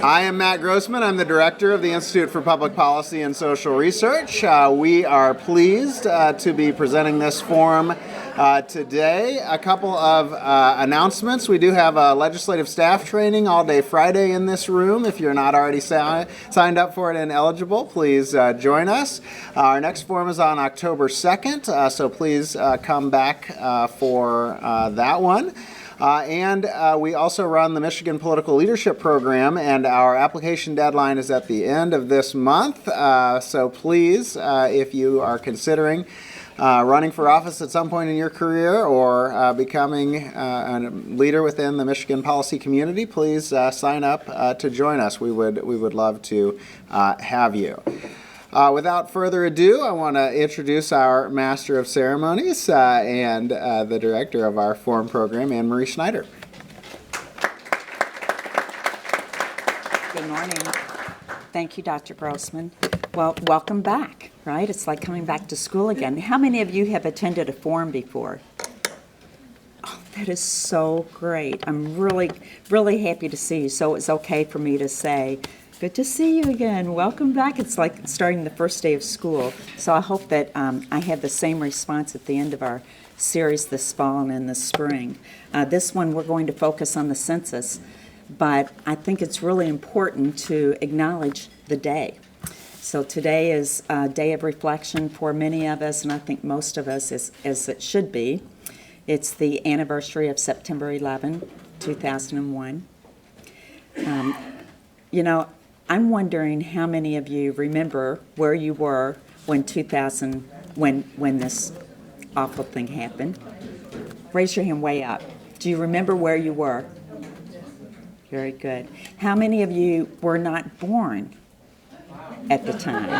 I am Matt Grossman. I'm the director of the Institute for Public Policy and Social Research. We are pleased to be presenting this forum today. A couple of announcements. We do have a legislative staff training all day Friday in this room. If you're not already signed up for it and eligible, please join us. Our next forum is on October 2nd, so please come back for that one. And we also run the Michigan Political Leadership Program, and our application deadline is at the end of this month. So please, if you are considering running for office at some point in your career or becoming a leader within the Michigan policy community, please sign up to join us. We would love to have you. Without further ado, I want to introduce our Master of Ceremonies and the Director of our Forum Program, Anne Marie Schneider. Good morning. Thank you, Dr. Grossman. Well, welcome back, right? It's like coming back to school again. How many of you have attended a forum before? Oh, that is so great. I'm really, really happy to see you. So it's okay for me to say, good to see you again. Welcome back. It's like starting the first day of school. So I hope that I have the same response at the end of our series this fall and in the spring. This one we're going to focus on the census, but I think it's really important to acknowledge the day. So today is a day of reflection for many of us, and I think most of us, as it should be. It's the anniversary of September 11, 2001. I'm wondering how many of you remember where you were when this awful thing happened. Raise your hand way up. Do you remember where you were? Very good. How many of you were not born at the time?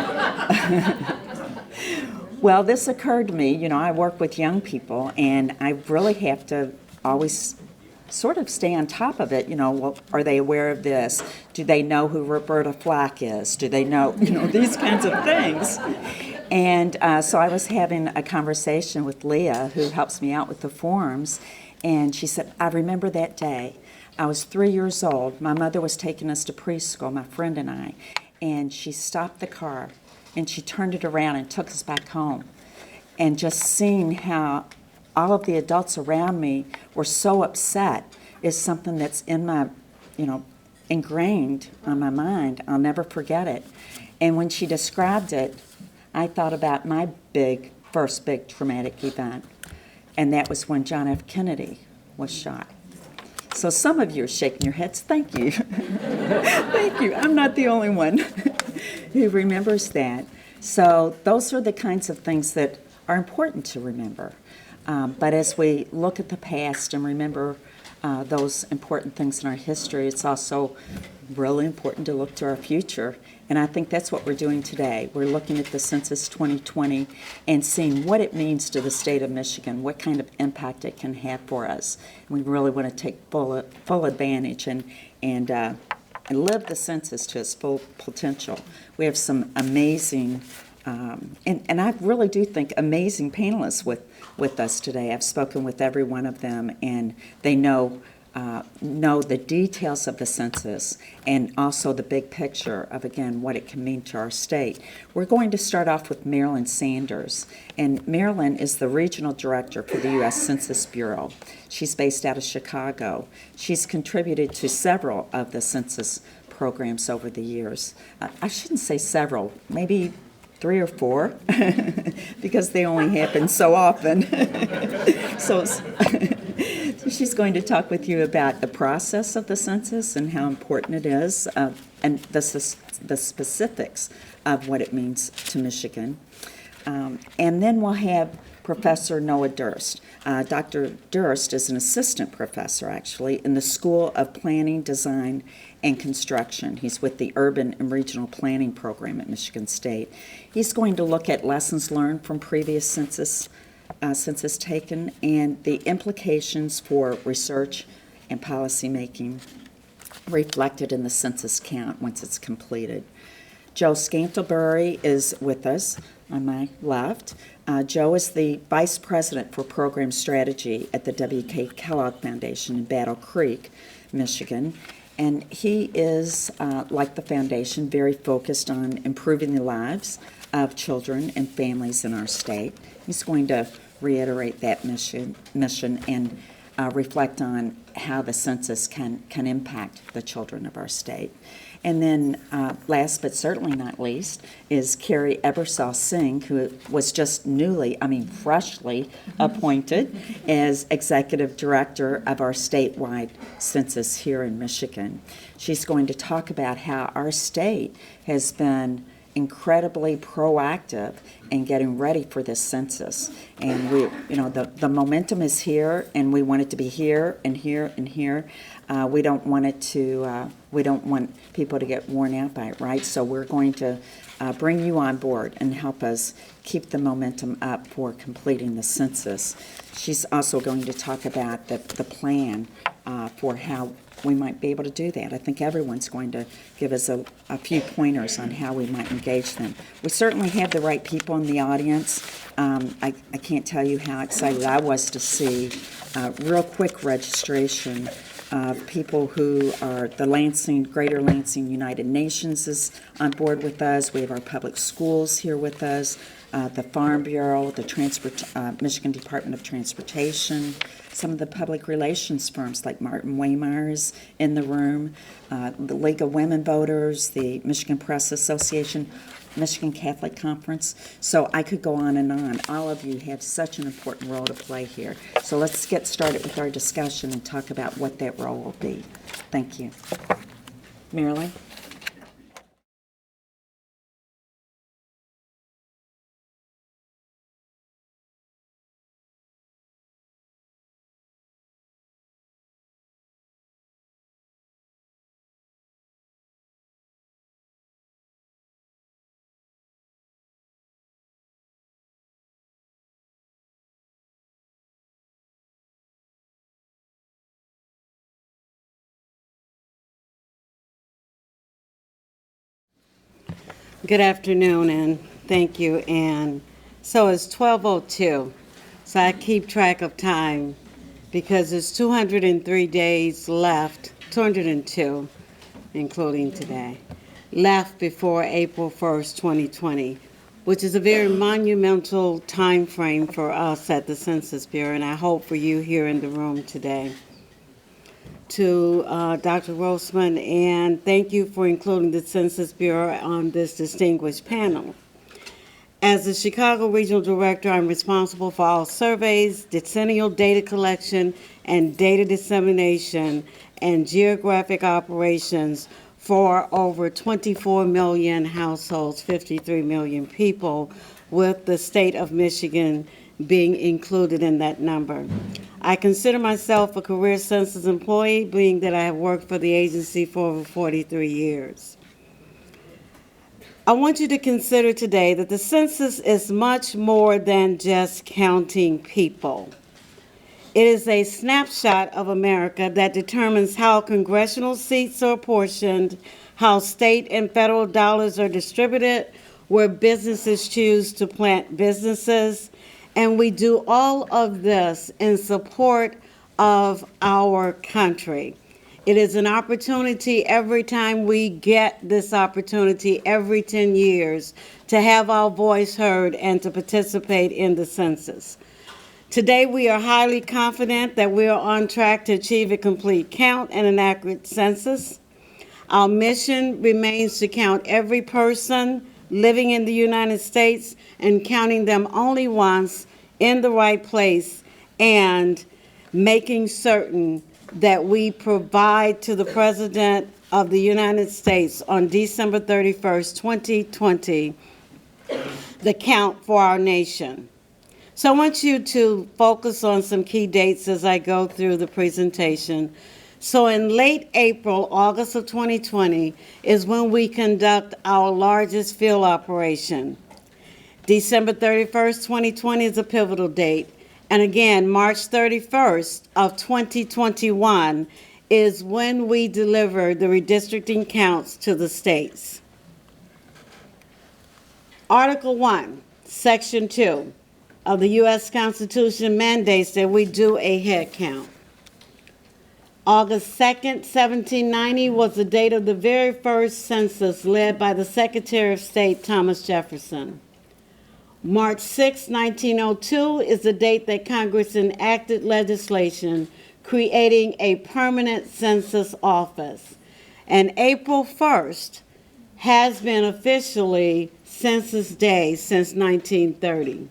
Well, this occurred to me. I work with young people, and I really have to always sort of stay on top of it. Well, are they aware of this? Do they know who Roberta Flack is? Do they know, these kinds of things? And so I was having a conversation with Leah, who helps me out with the forums, and she said, I remember that day. I was 3 years old. My mother was taking us to preschool, my friend and I, and she stopped the car, and she turned it around and took us back home. And just seeing how all of the adults around me were so upset is something that's in my, ingrained on my mind. I'll never forget it. And when she described it, I thought about my first big traumatic event, and that was when John F. Kennedy was shot. So some of you are shaking your heads. Thank you. Thank you. I'm not the only one who remembers that. So those are the kinds of things that are important to remember. But as we look at the past and remember those important things in our history, it's also really important to look to our future. And I think that's what we're doing today. We're looking at the Census 2020 and seeing what it means to the state of Michigan, what kind of impact it can have for us. We really want to take full advantage and live the census to its full potential. We have some amazing and I really do think amazing panelists with us today. I've spoken with every one of them, and they know the details of the census and also the big picture of, again, what it can mean to our state. We're going to start off with Marilyn Sanders, and Marilyn is the regional director for the U.S. Census Bureau. She's based out of Chicago. She's contributed to several of the census programs over the years. I shouldn't say several, maybe 3 or 4, because they only happen so often. So she's going to talk with you about the process of the census and how important it is, and the specifics of what it means to Michigan. And then we'll have Professor Noah Durst. Dr. Durst is an assistant professor, actually, in the School of Planning, Design, and Construction. He's with the Urban and Regional Planning Program at Michigan State. He's going to look at lessons learned from previous census taken and the implications for research and policy making reflected in the census count once it's completed. Joe Scantlebury is with us on my left. Joe is the Vice President for Program Strategy at the W.K. Kellogg Foundation in Battle Creek, Michigan. And he is, like the foundation, very focused on improving the lives of children and families in our state. He's going to reiterate that mission and reflect on how the census can impact the children of our state. And then last but certainly not least is Carrie Ebersol Singh, who was just freshly appointed as Executive Director of our statewide census here in Michigan. She's going to talk about how our state has been incredibly proactive in getting ready for this census. And the momentum is here, and we want it to be here and here and here. We don't want people to get worn out by it, right? So we're going to bring you on board and help us keep the momentum up for completing the census. She's also going to talk about the plan for how we might be able to do that. I think everyone's going to give us a few pointers on how we might engage them. We certainly have the right people in the audience. I can't tell you how excited I was to see real quick registration of people who are the Greater Lansing United Nations is on board with us. We have our public schools here with us, the Farm Bureau, the Michigan Department of Transportation, some of the public relations firms like Martin Waymeyer's in the room, the League of Women Voters, the Michigan Press Association, Michigan Catholic Conference. So I could go on and on. All of you have such an important role to play here. So let's get started with our discussion and talk about what that role will be. Thank you. Marilyn? Good afternoon, and thank you. And so it's 12:02, so I keep track of time because there's 203 days left, 202, including today, left before April 1st, 2020, which is a very monumental time frame for us at the Census Bureau, and I hope for you here in the room today. To Dr. Rosman, and thank you for including the Census Bureau on this distinguished panel. As the Chicago Regional Director, I'm responsible for all surveys, decennial data collection, and data dissemination, and geographic operations for over 24 million households, 53 million people, with the state of Michigan being included in that number. I consider myself a career census employee, being that I have worked for the agency for over 43 years. I want you to consider today that the census is much more than just counting people. It is a snapshot of America that determines how congressional seats are apportioned, how state and federal dollars are distributed, where businesses choose to plant businesses, and we do all of this in support of our country. It is an opportunity every time we get this opportunity every 10 years to have our voice heard and to participate in the census. Today, we are highly confident that we are on track to achieve a complete count and an accurate census. Our mission remains to count every person living in the United States and counting them only once in the right place, and making certain that we provide to the President of the United States on December 31st, 2020, the count for our nation. So I want you to focus on some key dates as I go through the presentation. So in late April, August of 2020 is when we conduct our largest field operation. December 31st, 2020 is a pivotal date. And again, March 31st of 2021 is when we deliver the redistricting counts to the states. Article 1, Section 2 of the U.S. Constitution mandates that we do a head count. August 2nd, 1790 was the date of the very first census led by the Secretary of State, Thomas Jefferson. March 6, 1902 is the date that Congress enacted legislation creating a permanent census office. And April 1st has been officially Census Day since 1930.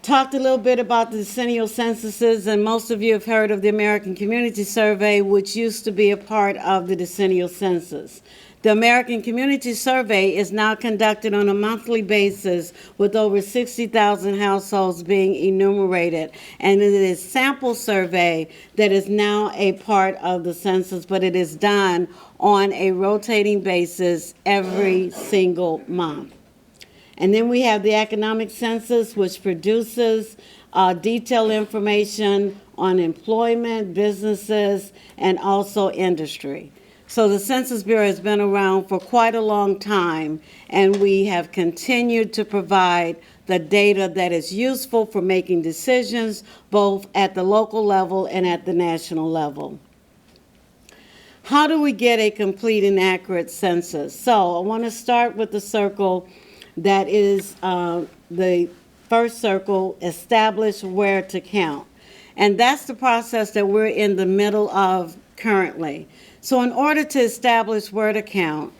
Talked a little bit about the decennial censuses, and most of you have heard of the American Community Survey, which used to be a part of the decennial census. The American Community Survey is now conducted on a monthly basis with over 60,000 households being enumerated, and it is a sample survey that is now a part of the census, but it is done on a rotating basis every single month. And then we have the economic census, which produces detailed information on employment, businesses, and also industry. So the Census Bureau has been around for quite a long time, and we have continued to provide the data that is useful for making decisions, both at the local level and at the national level. How do we get a complete and accurate census? So I want to start with the circle that is the first circle, establish where to count. And that's the process that we're in the middle of currently. So in order to establish where to count,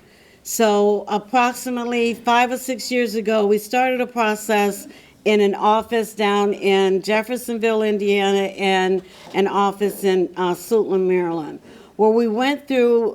so approximately 5 or 6 years ago, we started a process in an office down in Jeffersonville, Indiana, and an office in Suitland, Maryland, where we went through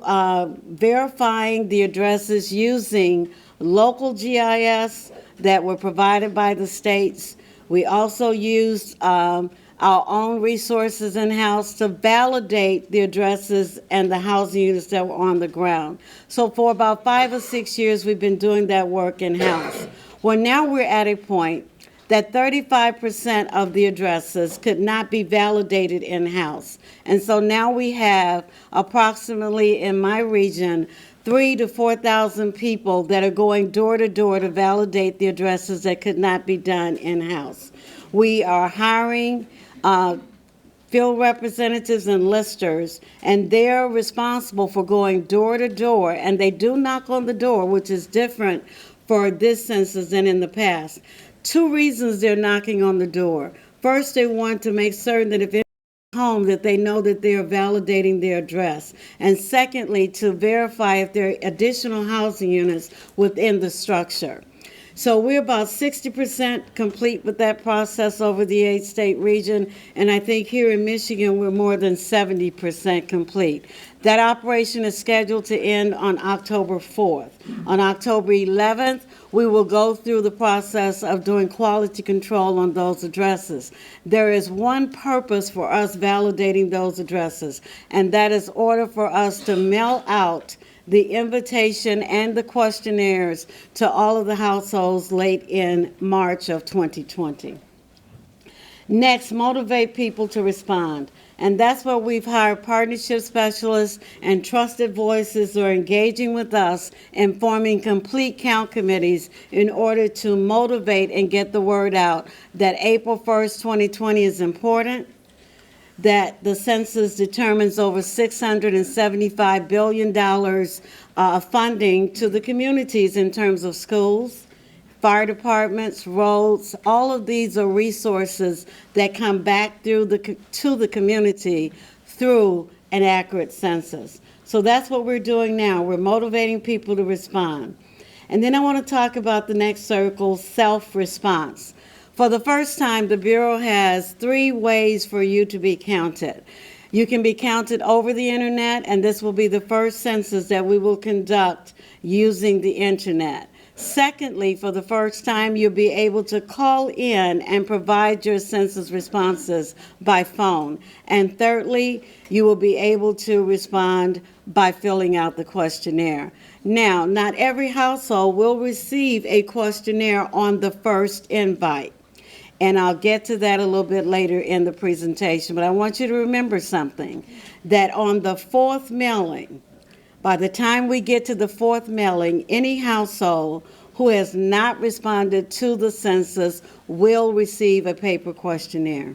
verifying the addresses using local GIS that were provided by the states. We also used our own resources in-house to validate the addresses and the housing units that were on the ground. So for about 5 or 6 years, we've been doing that work in-house. Well, now we're at a point that 35% of the addresses could not be validated in-house. And so now we have approximately in my region 3,000 to 4,000 people that are going door to door to validate the addresses that could not be done in-house. We are hiring field representatives and listers, and they're responsible for going door to door, and they do knock on the door, which is different for this census than in the past. 2 reasons they're knocking on the door. First, they want to make certain that if it's home, that they know that they are validating their address. And secondly, to verify if there are additional housing units within the structure. So we're about 60% complete with that process over the 8-state region, and I think here in Michigan we're more than 70% complete. That operation is scheduled to end on October 4th. On October 11th, we will go through the process of doing quality control on those addresses. There is one purpose for us validating those addresses, and that is order for us to mail out the invitation and the questionnaires to all of the households late in March of 2020. Next, motivate people to respond. And that's where we've hired partnership specialists and trusted voices who are engaging with us in forming complete count committees in order to motivate and get the word out that April 1st, 2020 is important, that the census determines over $675 billion of funding to the communities in terms of schools, fire departments, roads. All of these are resources that come back to the community through an accurate census. So that's what we're doing now. We're motivating people to respond. And then I want to talk about the next circle, self-response. For the first time, the Bureau has 3 ways for you to be counted. You can be counted over the internet, and this will be the first census that we will conduct using the internet. Secondly, for the first time, you'll be able to call in and provide your census responses by phone. And thirdly, you will be able to respond by filling out the questionnaire. Now, not every household will receive a questionnaire on the first invite. And I'll get to that a little bit later in the presentation. But I want you to remember something, that on the 4th mailing, by the time we get to the 4th mailing, any household who has not responded to the census will receive a paper questionnaire.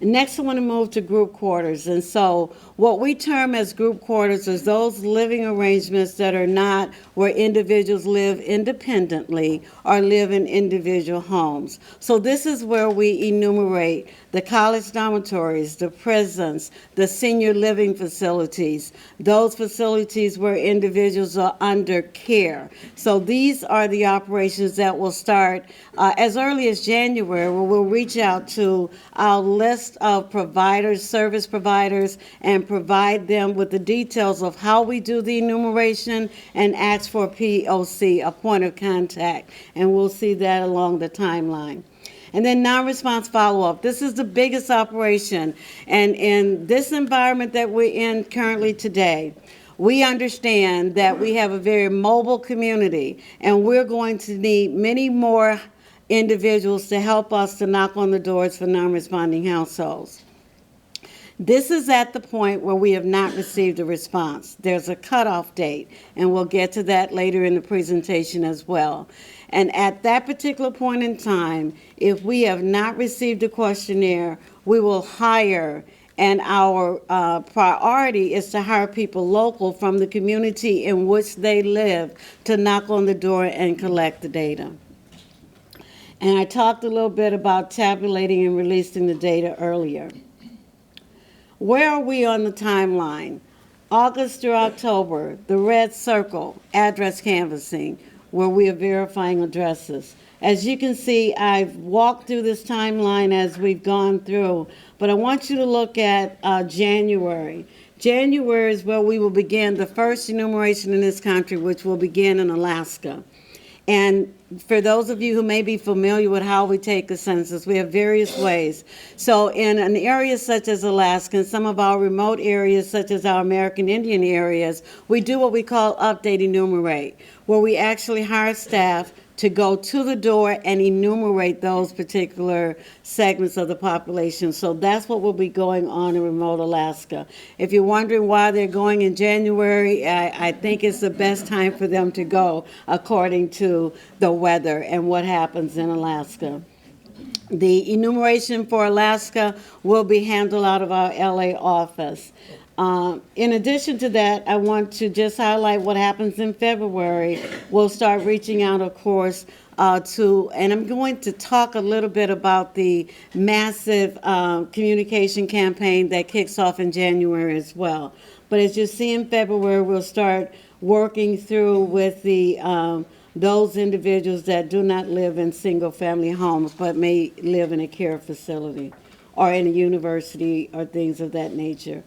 Next, I want to move to group quarters. And so what we term as group quarters is those living arrangements that are not where individuals live independently or live in individual homes. So this is where we enumerate the college dormitories, the prisons, the senior living facilities, those facilities where individuals are under care. So these are the operations that will start as early as January, where we'll reach out to our list of providers, service providers, and provide them with the details of how we do the enumeration and ask for a POC, a point of contact. And we'll see that along the timeline. And then non-response follow-up. This is the biggest operation. And in this environment that we're in currently today, we understand that we have a very mobile community, and we're going to need many more individuals to help us to knock on the doors for non-responding households. This is at the point where we have not received a response. There's a cutoff date, and we'll get to that later in the presentation as well. And at that particular point in time, if we have not received a questionnaire, we will hire, and our priority is to hire people local from the community in which they live to knock on the door and collect the data. And I talked a little bit about tabulating and releasing the data earlier. Where are we on the timeline? August through October, the red circle, address canvassing, where we are verifying addresses. As you can see, I've walked through this timeline as we've gone through, but I want you to look at January. January is where we will begin the first enumeration in this country, which will begin in Alaska. And for those of you who may be familiar with how we take a census, we have various ways. So in an area such as Alaska, and some of our remote areas such as our American Indian areas, we do what we call update enumerate, where we actually hire staff to go to the door and enumerate those particular segments of the population. So that's what will be going on in remote Alaska. If you're wondering why they're going in January, I think it's the best time for them to go according to the weather and what happens in Alaska. The enumeration for Alaska will be handled out of our LA office. In addition to that, I want to just highlight what happens in February. We'll start reaching out, of course, and I'm going to talk a little bit about the massive communication campaign that kicks off in January as well. But as you see in February, we'll start working through with the those individuals that do not live in single-family homes but may live in a care facility or in a university or things of that nature.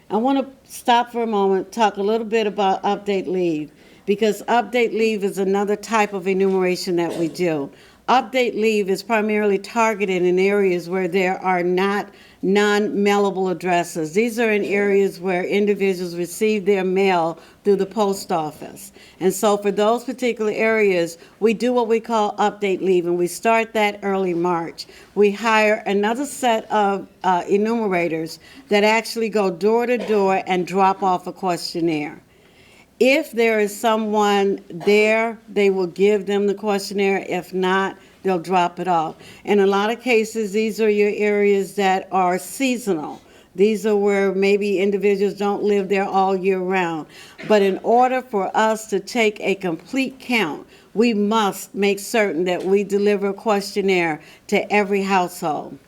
I want to stop for a moment, talk a little bit about update leave, because update leave is another type of enumeration that we do. Update leave is primarily targeted in areas where there are not non-mailable addresses. These are in areas where individuals receive their mail through the post office. And so for those particular areas, we do what we call update leave, and we start that early March. We hire another set of enumerators that actually go door to door and drop off a questionnaire. If there is someone there, they will give them the questionnaire. If not, they'll drop it off. In a lot of cases, these are your areas that are seasonal. These are where maybe individuals don't live there all year round. But in order for us to take a complete count, we must make certain that we deliver a questionnaire to every household.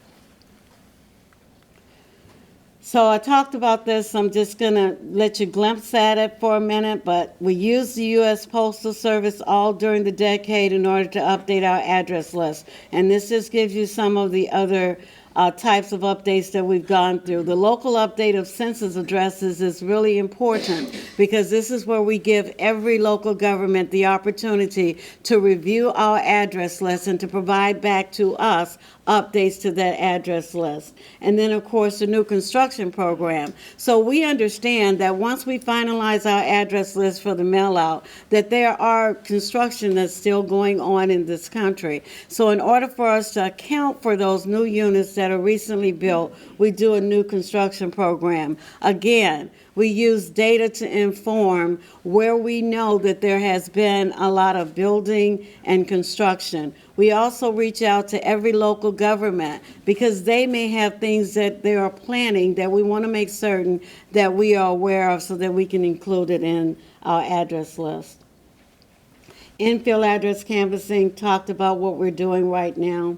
So I talked about this. I'm just going to let you glimpse at it for a minute, but we used the U.S. Postal Service all during the decade in order to update our address list. And this just gives you some of the other types of updates that we've gone through. The local update of census addresses is really important because this is where we give every local government the opportunity to review our address list and to provide back to us updates to that address list. And then, of course, the new construction program. So we understand that once we finalize our address list for the mail out, that there are construction that's still going on in this country. So in order for us to account for those new units that are recently built, we do a new construction program. Again, we use data to inform where we know that there has been a lot of building and construction. We also reach out to every local government because they may have things that they are planning that we want to make certain that we are aware of so that we can include it in our address list. Infill address canvassing, talked about what we're doing right now.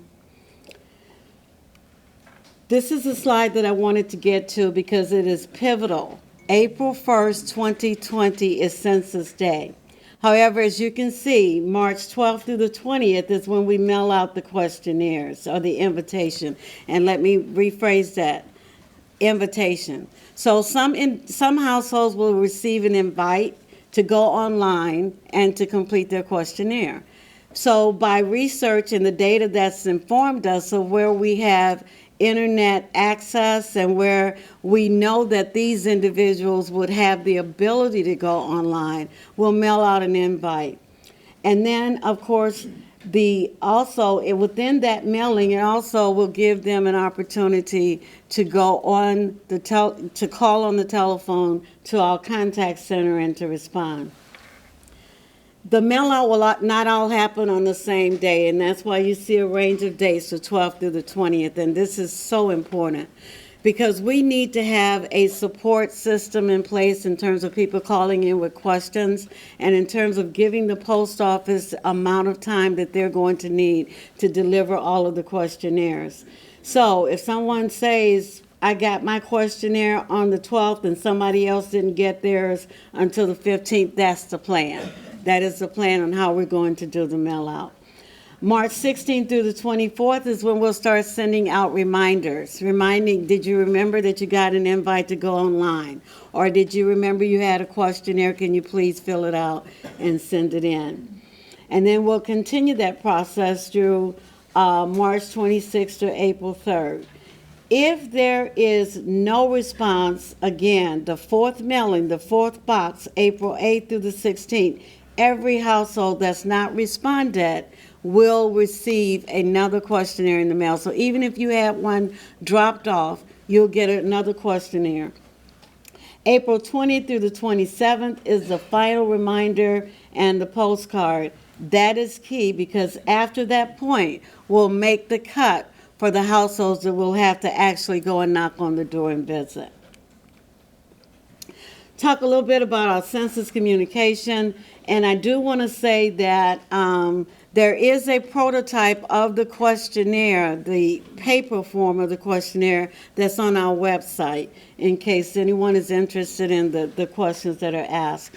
This is a slide that I wanted to get to because it is pivotal. April 1st, 2020 is Census Day. However, as you can see, March 12th through the 20th is when we mail out the questionnaires or the invitation. And let me rephrase that, invitation. So some households will receive an invite to go online and to complete their questionnaire. So by research and the data that's informed us of where we have internet access and where we know that these individuals would have the ability to go online, we'll mail out an invite. And then, of course, within that mailing, it also will give them an opportunity to go on to call on the telephone to our contact center and to respond. The mail-out will not all happen on the same day, and that's why you see a range of dates, the 12th through the 20th, and this is so important because we need to have a support system in place in terms of people calling in with questions and in terms of giving the post office amount of time that they're going to need to deliver all of the questionnaires. So if someone says, I got my questionnaire on the 12th and somebody else didn't get theirs until the 15th, that's the plan. That is the plan on how we're going to do the mail out. March 16th through the 24th is when we'll start sending out reminders. Did you remember that you got an invite to go online? Or did you remember you had a questionnaire? Can you please fill it out and send it in? And then we'll continue that process through March 26th to April 3rd. If there is no response, again, the fourth mailing, the fourth box, April 8th through the 16th, every household that's not responded will receive another questionnaire in the mail. So even if you had one dropped off, you'll get another questionnaire. April 20th through the 27th is the final reminder and the postcard. That is key because after that point, we'll make the cut for the households that will have to actually go and knock on the door and visit. Talk a little bit about our census communication, and I do want to say that there is a prototype of the questionnaire, the paper form of the questionnaire that's on our website in case anyone is interested in the questions that are asked.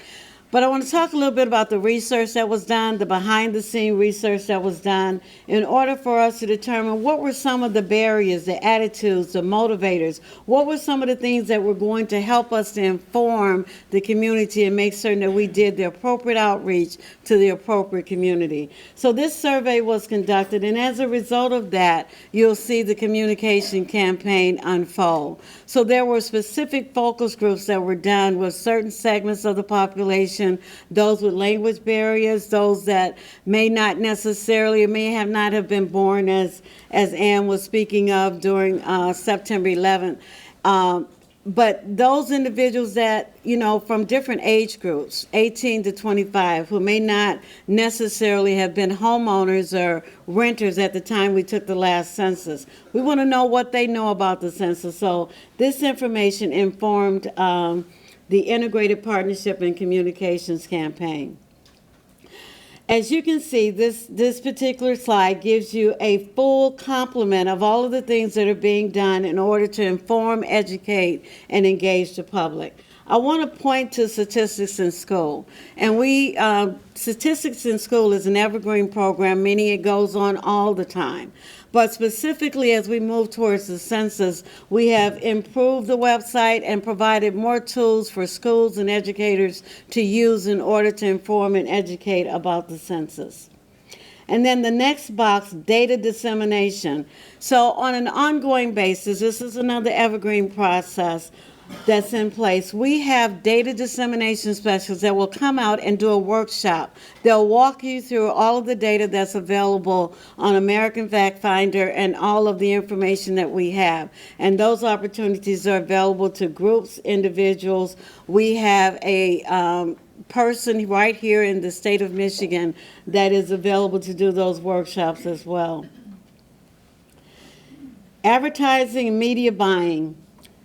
But I want to talk a little bit about the research that was done, the behind-the-scenes research that was done, in order for us to determine what were some of the barriers, the attitudes, the motivators, what were some of the things that were going to help us to inform the community and make certain that we did the appropriate outreach to the appropriate community. So this survey was conducted, and as a result of that, you'll see the communication campaign unfold. So there were specific focus groups that were done with certain segments of the population, those with language barriers, those that may not necessarily or may have not have been born as Ann was speaking of during September 11th. But those individuals that, from different age groups, 18 to 25, who may not necessarily have been homeowners or renters at the time we took the last census. We want to know what they know about the census. So this information informed the Integrated Partnership and Communications Campaign. As you can see, this particular slide gives you a full complement of all of the things that are being done in order to inform, educate, and engage the public. I want to point to Statistics in School. And Statistics in School is an evergreen program, meaning it goes on all the time. But specifically, as we move towards the census, we have improved the website and provided more tools for schools and educators to use in order to inform and educate about the census. And then the next box, data dissemination. So on an ongoing basis, this is another evergreen process. that's in place. We have data dissemination specialists that will come out and do a workshop. They'll walk you through all of the data that's available on American Fact Finder and all of the information that we have. And those opportunities are available to groups, individuals. We have a person right here in the state of Michigan that is available to do those workshops as well. Advertising and media buying.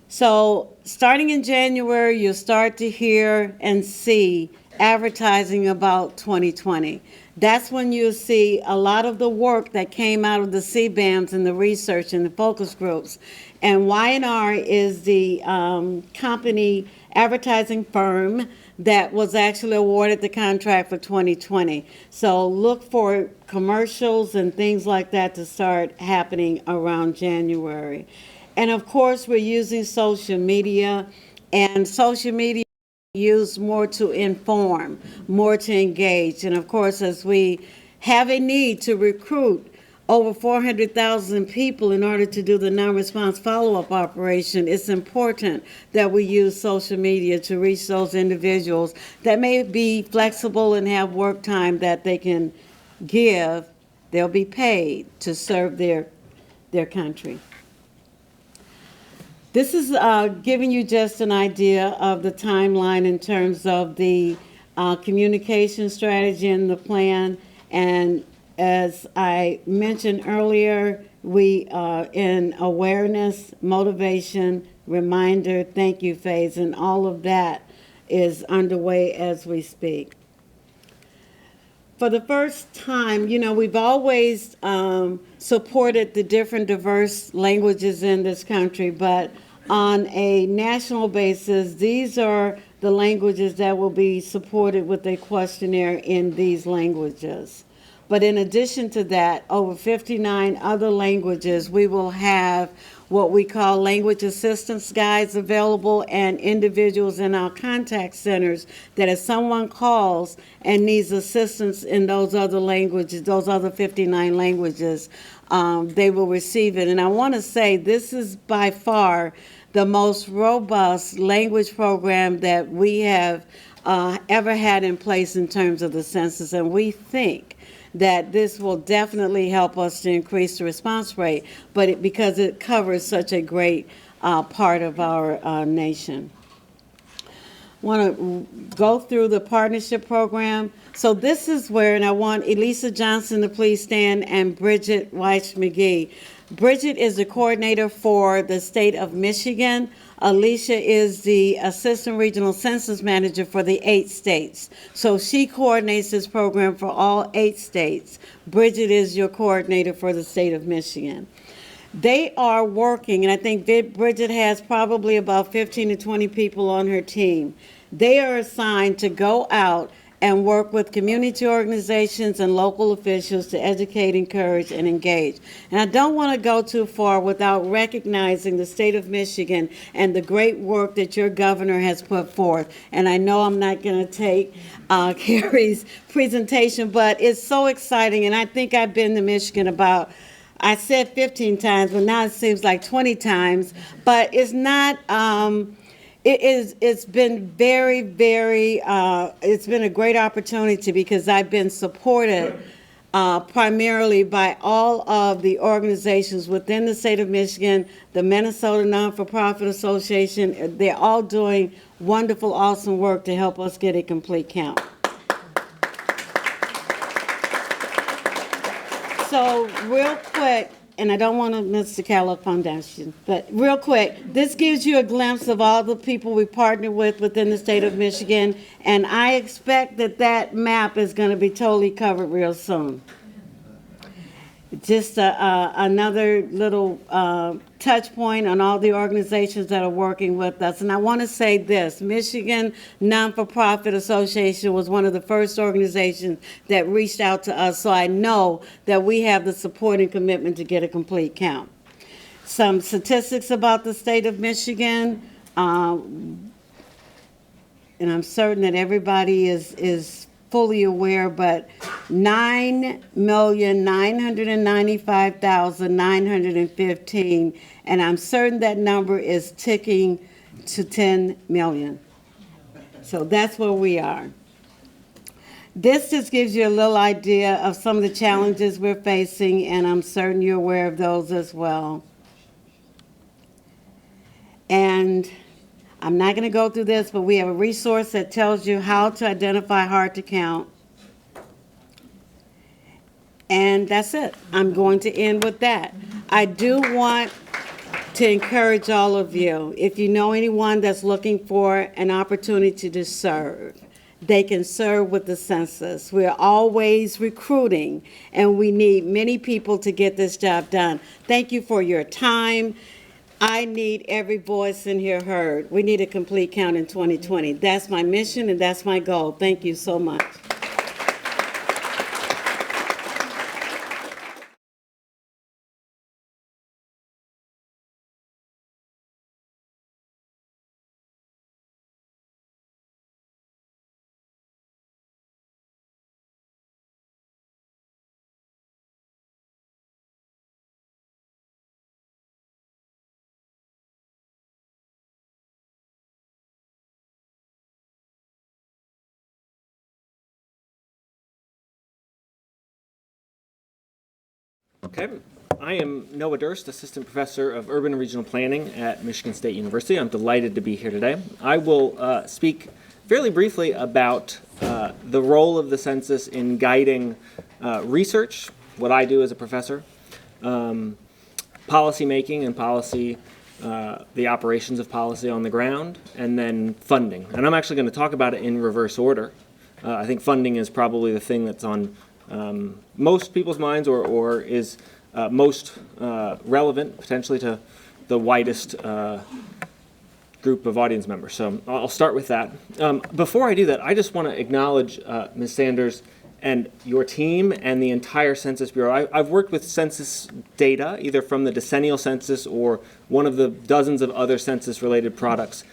So starting in January, you'll start to hear and see advertising about 2020. That's when you'll see a lot of the work that came out of the CBAMs and the research and the focus groups. And Y&R is the company advertising firm that was actually awarded the contract for 2020. So look for commercials and things like that to start happening around January. And of course, we're using social media, and social media used more to inform, more to engage. And of course, as we have a need to recruit over 400,000 people in order to do the non-response follow-up operation, it's important that we use social media to reach those individuals that may be flexible and have work time that they can give. They'll be paid to serve their country. This is giving you just an idea of the timeline in terms of the communication strategy and the plan. And as I mentioned earlier, we are in awareness, motivation, reminder, thank you phase, and all of that is underway as we speak. For the first time, you know, we've always supported the different diverse languages in this country, but on a national basis, these are the languages that will be supported with a questionnaire in these languages. But in addition to that, over 59 other languages, we will have what we call language assistance guides available, and individuals in our contact centers that if someone calls and needs assistance in those other languages, those other 59 languages, they will receive it. And I want to say this is by far the most robust language program that we have ever had in place in terms of the census, and we think that this will definitely help us to increase the response rate, but because it covers such a great part of our nation. Want to go through the partnership program. So this is where, and I want Elisa Johnson to please stand, and Bridget Weiss McGee. Bridget is the coordinator for the state of Michigan. Alicia is the Assistant Regional Census Manager for the 8 states. So she coordinates this program for all 8 states. Bridget is your coordinator for the state of Michigan. They are working, and I think Bridget has probably about 15 to 20 people on her team. They are assigned to go out and work with community organizations and local officials to educate, encourage, and engage. And I don't want to go too far without recognizing the state of Michigan and the great work that your governor has put forth. And I know I'm not going to take Carrie's presentation, but it's so exciting. And I think I've been to Michigan about, I said 15 times, but now it seems like 20 times. But it's not, it's been very, it's been a great opportunity because I've been supported primarily by all of the organizations within the state of Michigan, the Minnesota Non-for-Profit Association. They're all doing wonderful, awesome work to help us get a complete count. So real quick, and I don't want to miss the Calla Foundation, but real quick, this gives you a glimpse of all the people we partner with within the state of Michigan, and I expect that that map is going to be totally covered real soon. Just another little touch point on all the organizations that are working with us. And I want to say this, Michigan Non-for-Profit Association was one of the first organizations that reached out to us, so I know that we have the support and commitment to get a complete count. Some statistics about the state of Michigan, and I'm certain that everybody is fully aware, but 9,995,915, and I'm certain that number is ticking to 10 million. So that's where we are. This just gives you a little idea of some of the challenges we're facing, and I'm certain you're aware of those as well. And I'm not going to go through this, but we have a resource that tells you how to identify hard to count. And that's it. I'm going to end with that. I do want to encourage all of you, if you know anyone that's looking for an opportunity to serve, they can serve with the census. We're always recruiting, and we need many people to get this job done. Thank you for your time. I need every voice in here heard. We need a complete count in 2020. That's my mission, and that's my goal. Thank you so much. Okay, I am Noah Durst, Assistant Professor of Urban and Regional Planning at Michigan State University. I'm delighted to be here today. I will speak fairly briefly about the role of the census in guiding research, what I do as a professor, policy making and policy, the operations of policy on the ground, and then funding. And I'm actually going to talk about it in reverse order. I think funding is probably the thing that's on most people's minds, or is most relevant potentially to the widest group of audience members. So I'll start with that. Before I do that, I just want to acknowledge Ms. Sanders and your team and the entire Census Bureau. I've worked with census data, either from the decennial census or one of the dozens of other census-related products.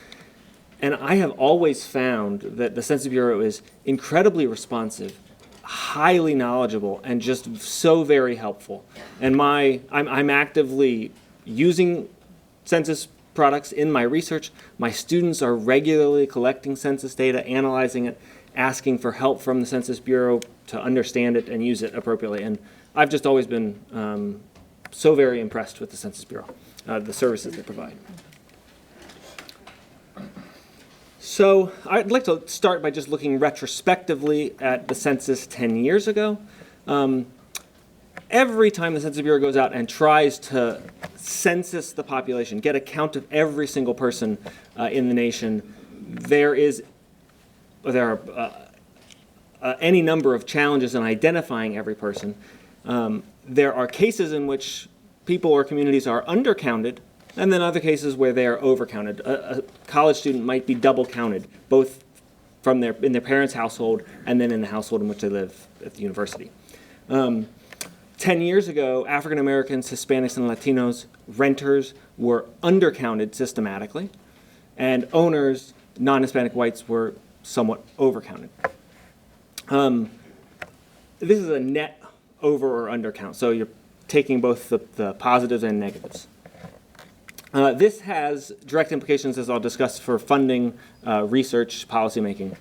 And I have always found that the Census Bureau is incredibly responsive, highly knowledgeable, and just so very helpful. And I'm actively using census products in my research. My students are regularly collecting census data, analyzing it, asking for help from the Census Bureau to understand it and use it appropriately. And I've just always been so very impressed with the Census Bureau, the services they provide. So I'd like to start by just looking retrospectively at the census 10 years ago. Every time the Census Bureau goes out and tries to census the population, get a count of every single person in the nation, there are any number of challenges in identifying every person. There are cases in which people or communities are undercounted, and then other cases where they are overcounted. A college student might be double counted, both from in their parents' household and then in the household in which they live at the university. 10 years ago, African Americans, Hispanics, and Latinos, renters, were undercounted systematically, and owners, non-Hispanic whites, were somewhat overcounted. This is a net over or undercount, so you're taking both the positives and negatives. This has direct implications, as I'll discuss, for funding, research, policymaking.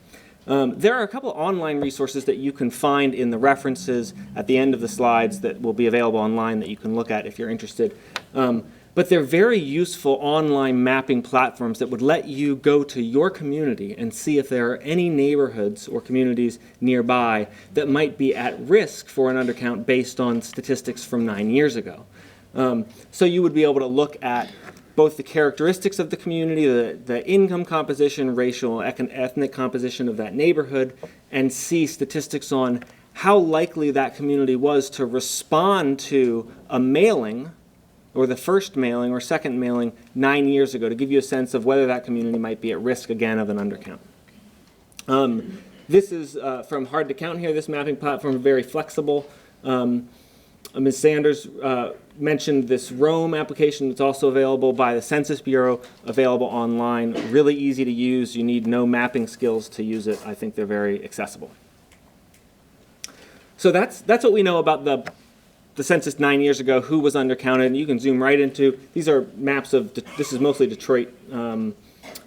There are a couple online resources that you can find in the references at the end of the slides that will be available online that you can look at if you're interested. But they're very useful online mapping platforms that would let you go to your community and see if there are any neighborhoods or communities nearby that might be at risk for an undercount based on statistics from 9 years ago. So you would be able to look at both the characteristics of the community, the income composition, racial, ethnic composition of that neighborhood, and see statistics on how likely that community was to respond to a mailing, or the first mailing or second mailing 9 years ago, to give you a sense of whether that community might be at risk again of an undercount. This is from Hard to Count here. This mapping platform is very flexible. Ms. Sanders mentioned this Rome application that's also available by the Census Bureau, available online, really easy to use. You need no mapping skills to use it. I think they're very accessible. So that's what we know about the census 9 years ago, who was undercounted. And you can zoom right into, these are maps of, this is mostly Detroit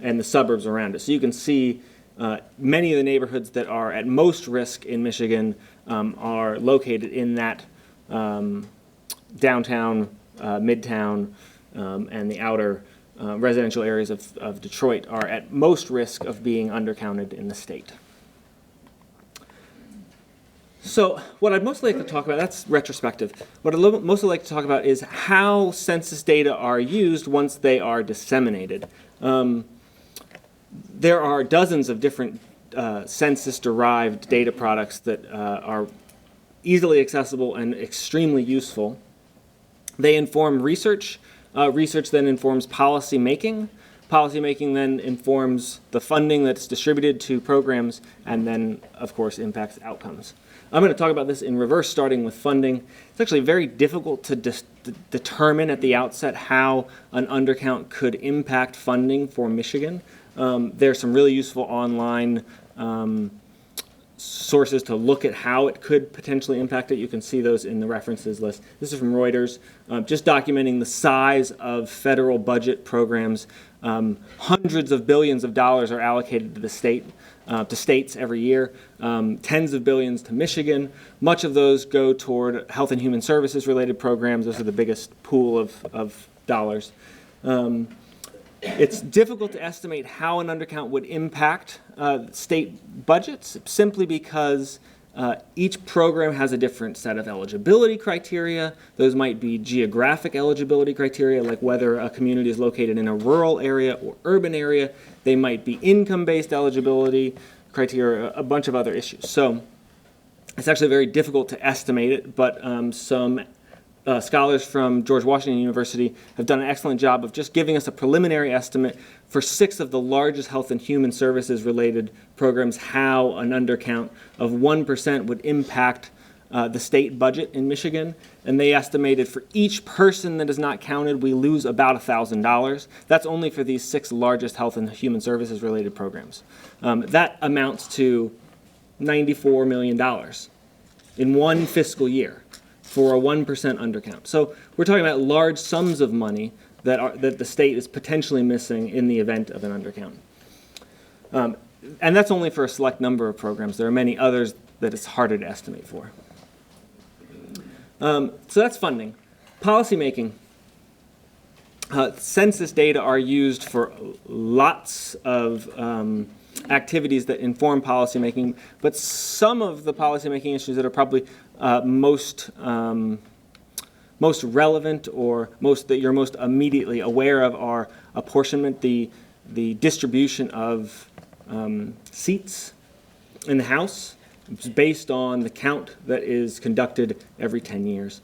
the suburbs around it. So you can see many of the neighborhoods that are at most risk in Michigan are located in that downtown, midtown, and the outer residential areas of Detroit are at most risk of being undercounted in the state. So what I'd mostly like to talk about, that's retrospective, what I'd mostly like to talk about is how census data are used once they are disseminated. There are dozens of different census-derived data products that are easily accessible and extremely useful. They inform research. Research then informs policy making. Policy making then informs the funding that's distributed to programs and then, of course, impacts outcomes. I'm going to talk about this in reverse, starting with funding. It's actually very difficult to determine at the outset how an undercount could impact funding for Michigan. There's some really useful online sources to look at how it could potentially impact it. You can see those in the references list. This is from Reuters, just documenting the size of federal budget programs. Hundreds of billions of dollars are allocated to the states every year, tens of billions to Michigan. Much of those go toward health and human services related programs. Those are the biggest pool of dollars. It's difficult to estimate how an undercount would impact state budgets simply because each program has a different set of eligibility criteria. Those might be geographic eligibility criteria, like whether a community is located in a rural area or urban area. They might be income-based eligibility criteria, a bunch of other issues. So it's actually very difficult to estimate it, but some scholars from George Washington University have done an excellent job of just giving us a preliminary estimate for 6 of the largest health and human services related programs, how an undercount of 1% would impact the state budget in Michigan. And they estimated for each person that is not counted, we lose about $1,000. That's only for these 6 largest health and human services related programs. That amounts to $94 million in one fiscal year for a 1% undercount. So we're talking about large sums of money that the state is potentially missing in the event of an undercount. And that's only for a select number of programs. There are many others that it's harder to estimate for. So that's funding. Policymaking. Census data are used for lots of activities that inform policymaking, but some of the policymaking issues that are probably most relevant or that you're most immediately aware of are apportionment, the distribution of seats in the House. It's based on the count that is conducted every 10 years.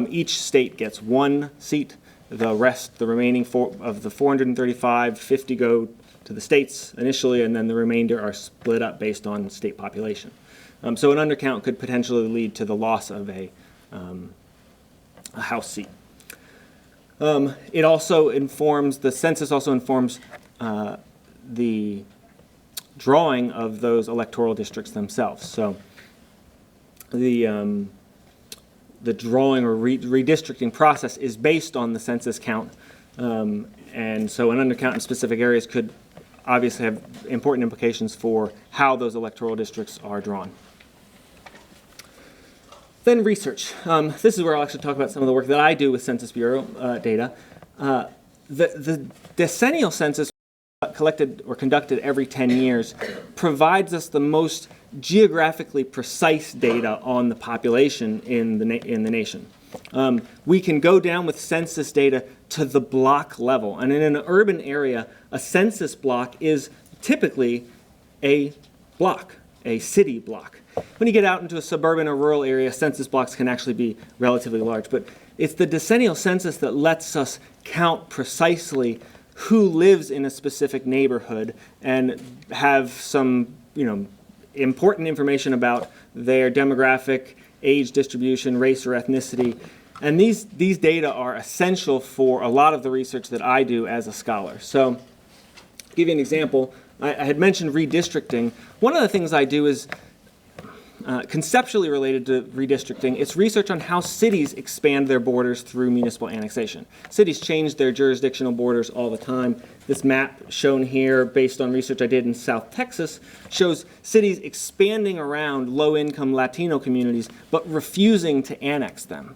Each state gets 1 seat. The remaining of the 435, 50 go to the states initially, and then the remainder are split up based on state population. So an undercount could potentially lead to the loss of a House seat. It also informs, the census also informs the drawing of those electoral districts themselves. So the drawing or redistricting process is based on the census count, and so an undercount in specific areas could obviously have important implications for how those electoral districts are drawn. Then research. This is where I'll actually talk about some of the work that I do with Census Bureau data. The decennial census collected or conducted every 10 years provides us the most geographically precise data on the population in the nation. We can go down with census data to the block level, and in an urban area, a census block is typically a block, a city block. When you get out into a suburban or rural area, census blocks can actually be relatively large, but it's the decennial census that lets us count precisely who lives in a specific neighborhood and have some, important information about their demographic, age distribution, race or ethnicity. And these data are essential for a lot of the research that I do as a scholar. So, to give you an example, I had mentioned redistricting. One of the things I do is, conceptually related to redistricting. It's research on how cities expand their borders through municipal annexation. Cities change their jurisdictional borders all the time. This map shown here, based on research I did in South Texas, shows cities expanding around low-income Latino communities, but refusing to annex them,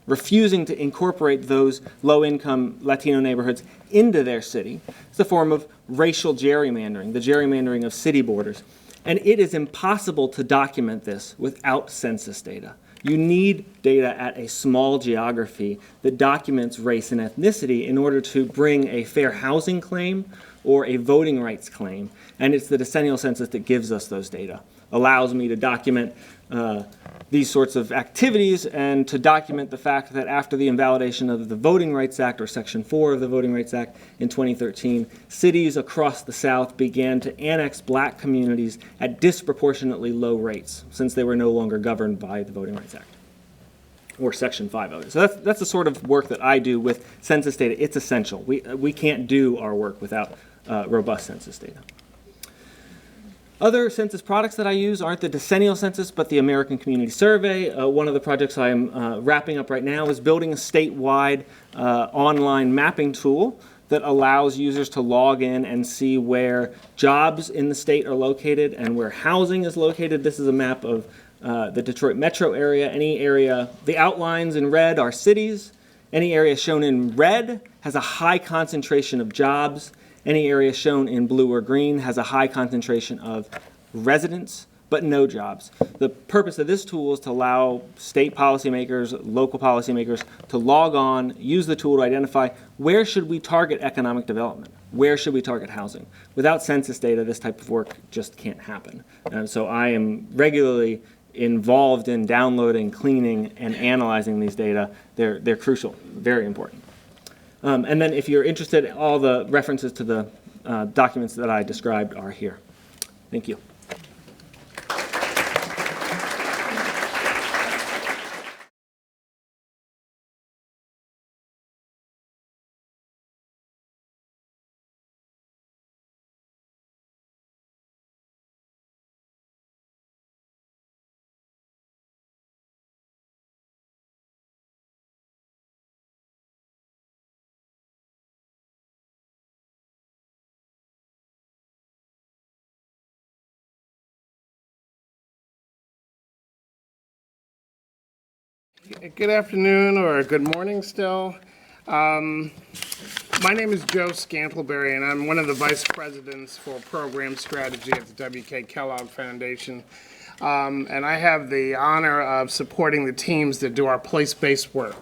refusing to incorporate those low-income Latino neighborhoods into their city. It's a form of racial gerrymandering, the gerrymandering of city borders. And it is impossible to document this without census data. You need data at a small geography that documents race and ethnicity in order to bring a fair housing claim or a voting rights claim. And it's the decennial census that gives us those data, allows me to document these sorts of activities and to document the fact that after the invalidation of the Voting Rights Act, or Section 4 of the Voting Rights Act in 2013, cities across the South began to annex black communities at disproportionately low rates since they were no longer governed by the Voting Rights Act, or Section 5 of it. So that's the sort of work that I do with census data. It's essential. We can't do our work without robust census data. Other census products that I use aren't the decennial census, but the American Community Survey. One of the projects I'm wrapping up right now is building a statewide online mapping tool that allows users to log in and see where jobs in the state are located and where housing is located. This is a map of the Detroit metro area. Any area, the outlines in red are cities. Any area shown in red has a high concentration of jobs. Any area shown in blue or green has a high concentration of residents, but no jobs. The purpose of this tool is to allow state policymakers, local policymakers to log on, use the tool to identify where should we target economic development, where should we target housing. Without census data, this type of work just can't happen. And so I am regularly involved in downloading, cleaning, and analyzing these data. They're crucial, very important. And then if you're interested, all the references to the documents that I described are here. Thank you. Good afternoon, or good morning still. My name is Joe Scantleberry, and I'm one of the vice presidents for program strategy at the W.K. Kellogg Foundation. And I have the honor of supporting the teams that do our place-based work.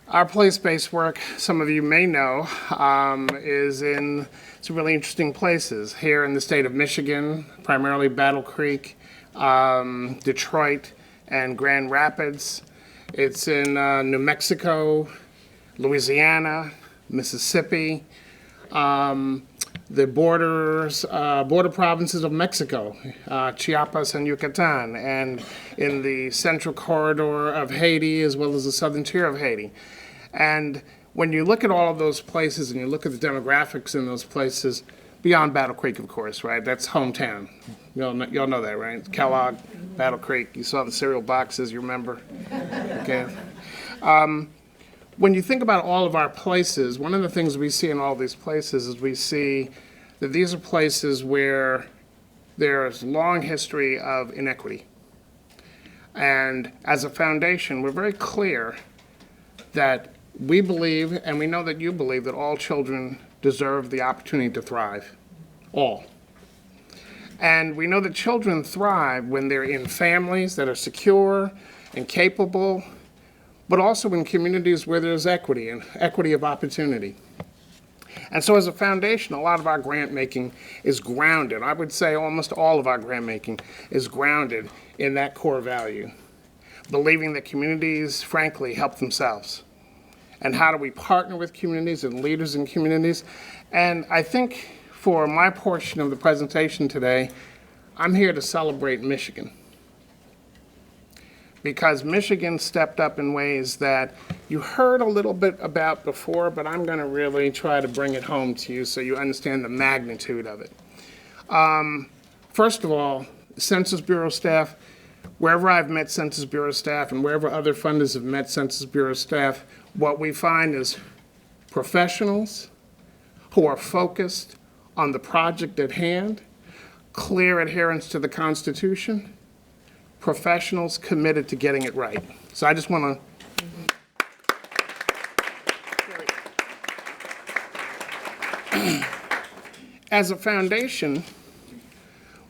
Our place-based work, some of you may know, is in some really interesting places. Here in the state of Michigan, primarily Battle Creek, Detroit, and Grand Rapids. It's in New Mexico, Louisiana, Mississippi, the border provinces of Mexico, Chiapas and Yucatan, and in the central corridor of Haiti, as well as the southern tier of Haiti. And when you look at all of those places and you look at the demographics in those places, beyond Battle Creek, of course, right? That's hometown. Y'all know that, right? Kellogg, Battle Creek. You saw the cereal boxes, you remember? Okay. When you think about all of our places, one of the things we see in all these places is we see that these are places where there's long history of inequity. And as a foundation, we're very clear that we believe, and we know that you believe, that all children deserve the opportunity to thrive. All. And we know that children thrive when they're in families that are secure and capable, but also in communities where there's equity and equity of opportunity. And so as a foundation, a lot of our grant making is grounded. I would say almost all of our grant making is grounded in that core value, believing that communities, frankly, help themselves. And how do we partner with communities and leaders in communities? And I think for my portion of the presentation today, I'm here to celebrate Michigan. Because Michigan stepped up in ways that you heard a little bit about before, but I'm going to really try to bring it home to you so you understand the magnitude of it. First of all, Census Bureau staff, wherever I've met Census Bureau staff and wherever other funders have met Census Bureau staff, what we find is professionals who are focused on the project at hand, clear adherence to the Constitution, professionals committed to getting it right. So I just want to, as a foundation,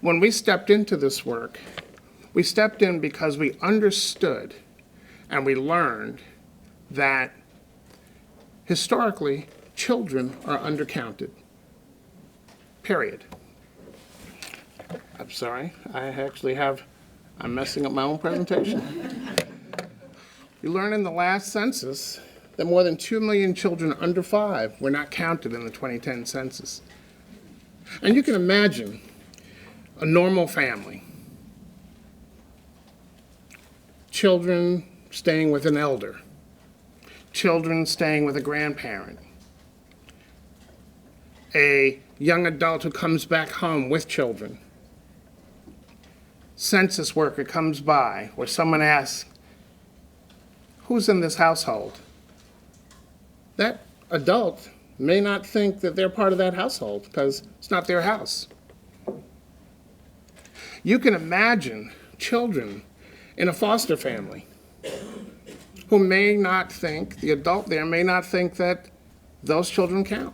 when we stepped into this work, we stepped in because we understood and we learned that historically, children are undercounted, period. I'm sorry, I'm messing up my own presentation. We learned in the last census that more than 2 million children under 5 were not counted in the 2010 census. And you can imagine a normal family, children staying with an elder, children staying with a grandparent, a young adult who comes back home with children, census worker comes by or someone asks, who's in this household? That adult may not think that they're part of that household because it's not their house. You can imagine children in a foster family who may not think, the adult there may not think that those children count.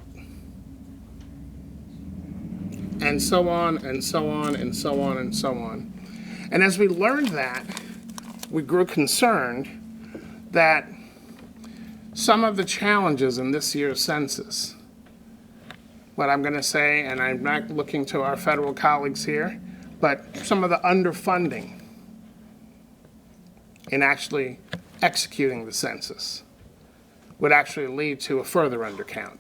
And so on, and so on, and so on, and so on. And as we learned that, we grew concerned that some of the challenges in this year's census, what I'm going to say, and I'm not looking to our federal colleagues here, but some of the underfunding in actually executing the census would actually lead to a further undercount.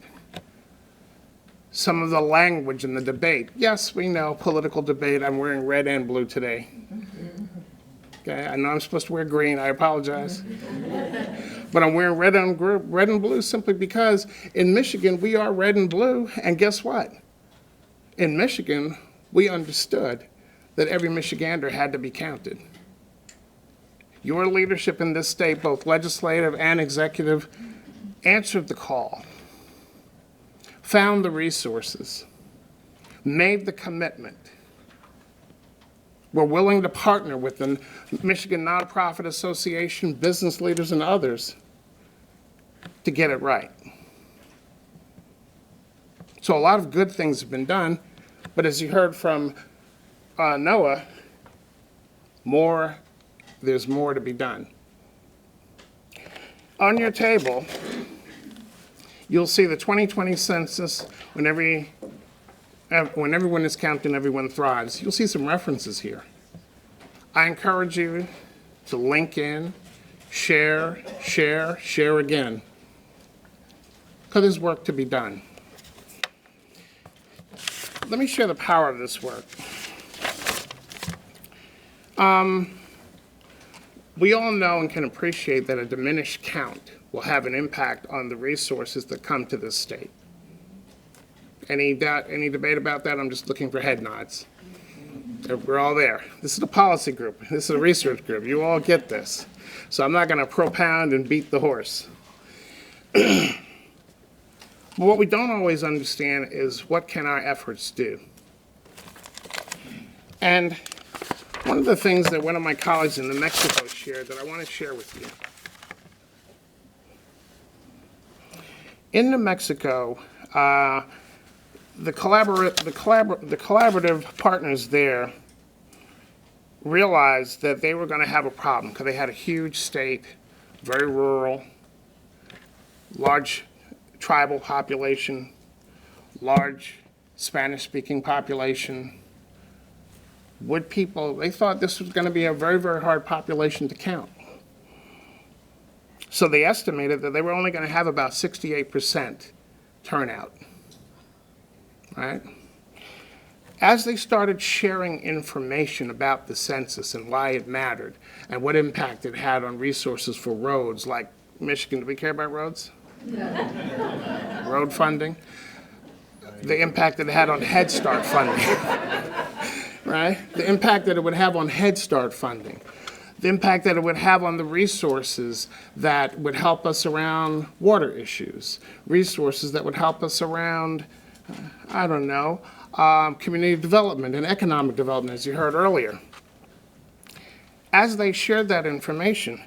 Some of the language in the debate, yes, we know, political debate, I'm wearing red and blue today. Okay, I know I'm supposed to wear green, I apologize. But I'm wearing red and blue simply because in Michigan, we are red and blue, and guess what? In Michigan, we understood that every Michigander had to be counted. Your leadership in this state, both legislative and executive, answered the call, found the resources, made the commitment. We're willing to partner with the Michigan Nonprofit Association, business leaders, and others to get it right. So a lot of good things have been done, but as you heard from Noah, there's more to be done. On your table, you'll see the 2020 census. When everyone is counted, everyone thrives. You'll see some references here. I encourage you to link in, share again, because there's work to be done. Let me share the power of this work. We all know and can appreciate that a diminished count will have an impact on the resources that come to this state. Any debate about that? I'm just looking for head nods. We're all there. This is a policy group. This is a research group. You all get this. So I'm not going to propound and beat the horse. But what we don't always understand is what can our efforts do? And one of the things that one of my colleagues in New Mexico shared that I want to share with you. In New Mexico, the collaborative partners there realized that they were going to have a problem because they had a huge state, very rural, large tribal population, large Spanish-speaking population. They thought this was going to be a very, very hard population to count. So they estimated that they were only going to have about 68% turnout, right? As they started sharing information about the census and why it mattered and what impact it had on resources for roads, like Michigan, do we care about roads? Road funding. The impact it had on Head Start funding. right? The impact that it would have on Head Start funding, the impact that it would have on the resources that would help us around water issues, resources that would help us around, I don't know, community development and economic development, as you heard earlier. As they shared that information,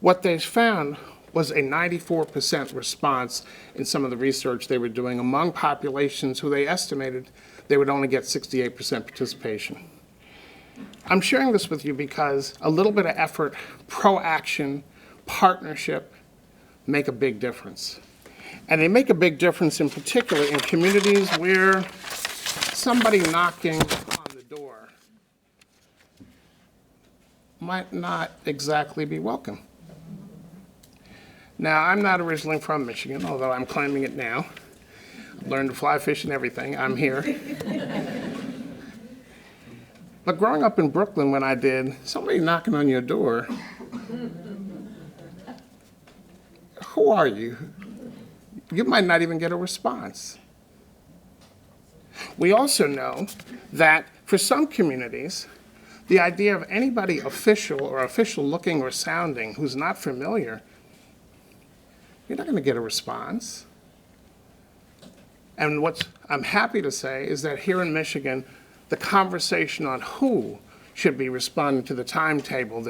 what they found was a 94% response in some of the research they were doing among populations who they estimated they would only get 68% participation. I'm sharing this with you because a little bit of effort, proaction, partnership make a big difference. And they make a big difference in particular in communities where somebody knocking on the door might not exactly be welcome. Now, I'm not originally from Michigan, although I'm claiming it now. I've learned to fly, fish, and everything. I'm here. But growing up in Brooklyn when I did, somebody knocking on your door, who are you? You might not even get a response. We also know that for some communities, the idea of anybody official or official looking or sounding who's not familiar, you're not going to get a response. And what I'm happy to say is that here in Michigan, the conversation on who should be responding to the timetable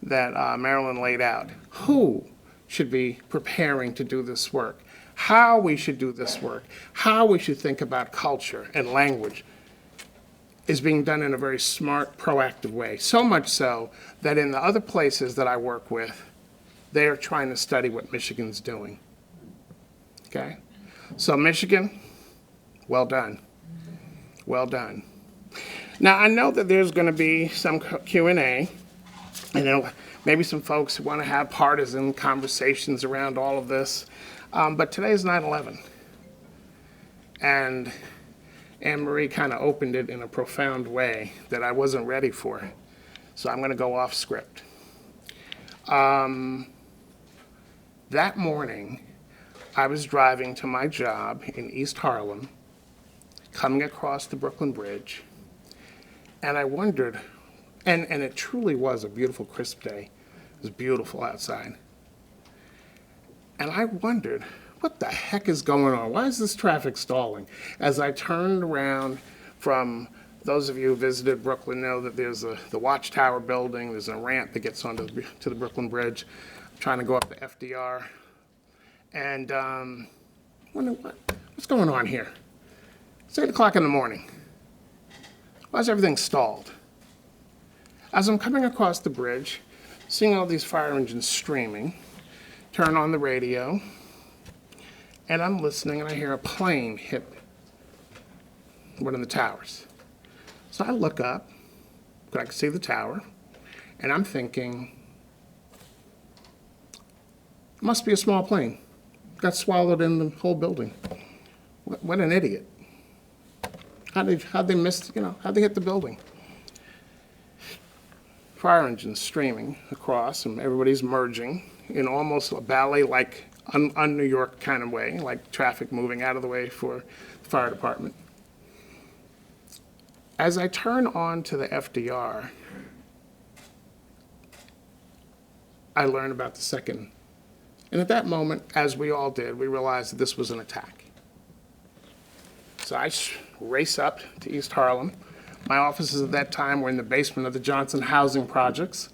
that Marilyn laid out, who should be preparing to do this work, how we should do this work, how we should think about culture and language, is being done in a very smart, proactive way. So much so that in the other places that I work with, they are trying to study what Michigan's doing. Okay? So Michigan, well done. Well done. Now, I know that there's going to be some Q&A, and maybe some folks who want to have partisan conversations around all of this, but today is 9/11. And Anne Marie kind of opened it in a profound way that I wasn't ready for. So I'm going to go off script. That morning, I was driving to my job in East Harlem, coming across the Brooklyn Bridge, and I wondered, and it truly was a beautiful, crisp day. It was beautiful outside. And I wondered, what the heck is going on? Why is this traffic stalling? As I turned around from, those of you who visited Brooklyn know that there's the Watchtower building, there's a ramp that gets onto the Brooklyn Bridge. I'm trying to go up the FDR. And wondering, what's going on here? It's 8 o'clock in the morning. Why is everything stalled? As I'm coming across the bridge, seeing all these fire engines streaming, turn on the radio, and I'm listening, and I hear a plane hit one of the towers. So I look up, but I can see the tower, and I'm thinking, it must be a small plane. Got swallowed in the whole building. What an idiot. How'd they miss, how'd they hit the building? Fire engines streaming across, and everybody's merging in almost a ballet-like, un-New York kind of way, like traffic moving out of the way for the fire department. As I turn on to the FDR, I learn about the second. And at that moment, as we all did, we realized that this was an attack. So I race up to East Harlem. My offices at that time were in the basement of the Johnson housing projects.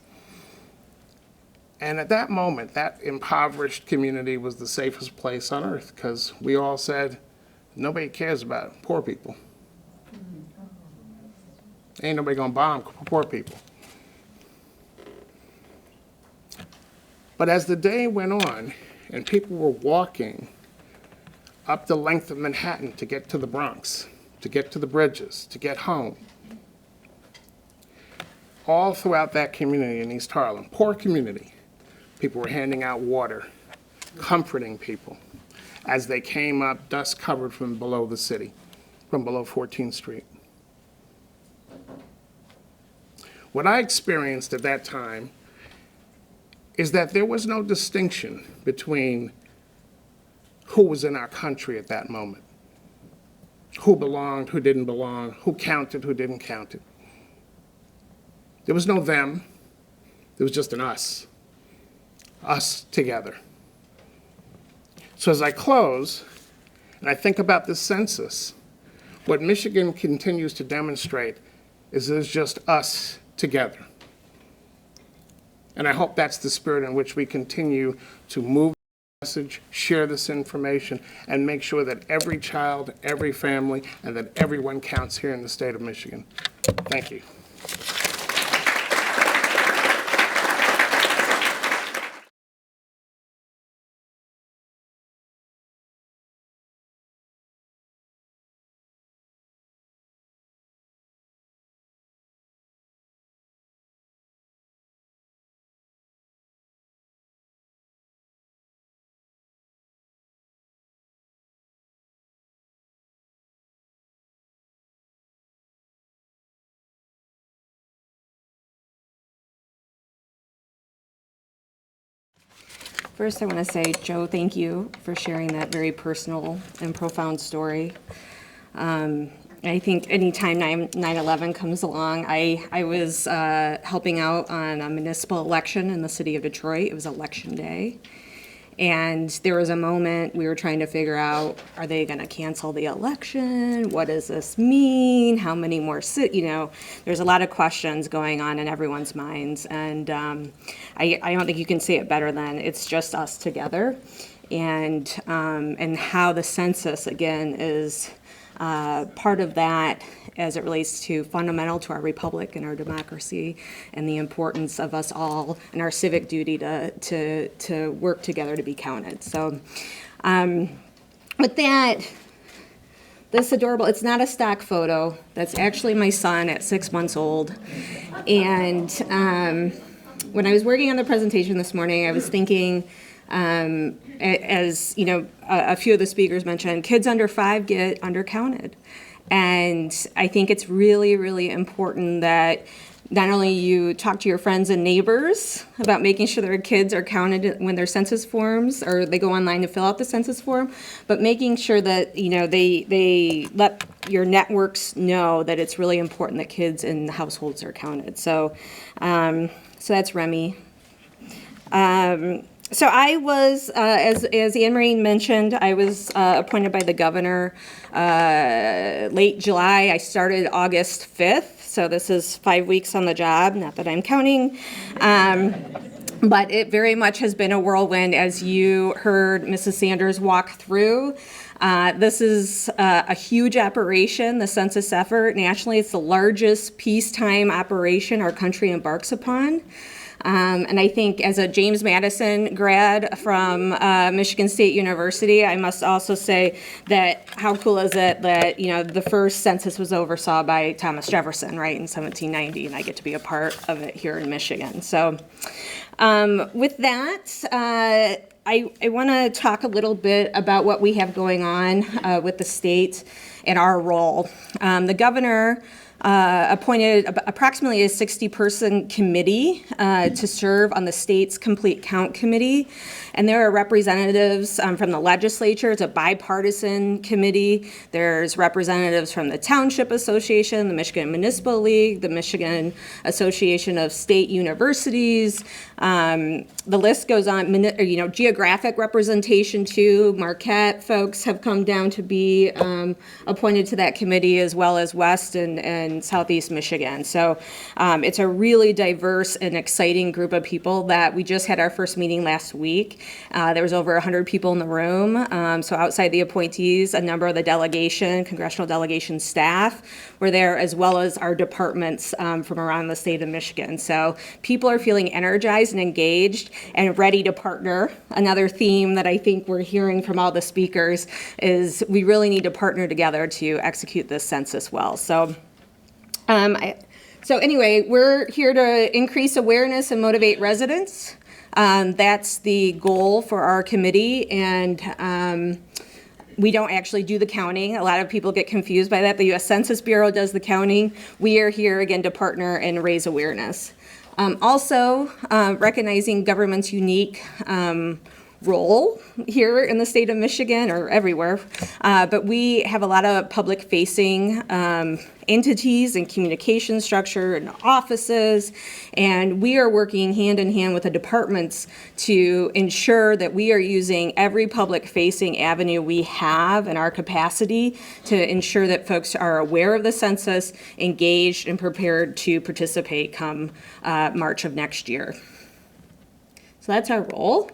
And at that moment, that impoverished community was the safest place on earth because we all said, nobody cares about poor people. Ain't nobody gonna bomb poor people. But as the day went on and people were walking up the length of Manhattan to get to the Bronx, to get to the bridges, to get home, all throughout that community in East Harlem, poor community, people were handing out water, comforting people as they came up dust covered from below the city, from below 14th Street. What I experienced at that time is that there was no distinction between who was in our country at that moment, who belonged, who didn't belong, who counted, who didn't count it. There was no them. There was just an us. Us together. So as I close, and I think about this census, what Michigan continues to demonstrate is there's just us together. And I hope that's the spirit in which we continue to move the message, share this information, and make sure that every child, every family, and that everyone counts here in the state of Michigan. Thank you. First, I want to say, Joe, thank you for sharing that very personal and profound story. I think anytime 9/11 comes along, I was helping out on a municipal election in the city of Detroit. It was election day. And there was a moment we were trying to figure out, are they going to cancel the election? What does this mean? How many more there's a lot of questions going on in everyone's minds. And I don't think you can say it better than it's just us together. And how the census, again, is part of that as it relates to fundamental to our republic and our democracy and the importance of us all and our civic duty to work together to be counted. So with that, this adorable, it's not a stock photo. That's actually my son at 6 months old. And when I was working on the presentation this morning, I was thinking, as you know, a few of the speakers mentioned, kids under 5 get undercounted. And I think it's really, really important that not only you talk to your friends and neighbors about making sure their kids are counted when their census forms or they go online to fill out the census form, but making sure that, you know, they let your networks know that it's really important that kids in households are counted. So, so that's Remy. So I was, as Anne Marie mentioned, I was appointed by the governor late July. I started August 5th, so this is 5 weeks on the job, not that I'm counting. But it very much has been a whirlwind, as you heard Mrs. Sanders walk through. This is a huge operation, the census effort. Nationally, it's the largest peacetime operation our country embarks upon. And I think as a James Madison grad from Michigan State University, I must also say that how cool is it that, you know, the first census was oversaw by Thomas Jefferson, right, in 1790, and I get to be a part of it here in Michigan. So with that, I want to talk a little bit about what we have going on with the state and our role. The governor appointed approximately a 60-person committee to serve on the state's Complete Count Committee. And there are representatives from the legislature. It's a bipartisan committee. There's representatives from the Township Association, the Michigan Municipal League, the Michigan Association of State Universities. The list goes on, you know, geographic representation too. Marquette folks have come down to be appointed to that committee, as well as West and Southeast Michigan. So it's a really diverse and exciting group of people that we just had our first meeting last week. There was over 100 people in the room. So outside the appointees, a number of the delegation, congressional delegation staff were there, as well as our departments from around the state of Michigan. So people are feeling energized and engaged and ready to partner. Another theme that I think we're hearing from all the speakers is we really need to partner together to execute this census well. So anyway, we're here to increase awareness and motivate residents. That's the goal for our committee, and we don't actually do the counting. A lot of people get confused by that. The U.S. Census Bureau does the counting. We are here, again, to partner and raise awareness. Also, recognizing government's unique role here in the state of Michigan, or everywhere, but we have a lot of public-facing entities and communication structure and offices, and we are working hand in hand with the departments to ensure that we are using every public-facing avenue we have in our capacity to ensure that folks are aware of the census, engaged, and prepared to participate come March of next year. So that's our role.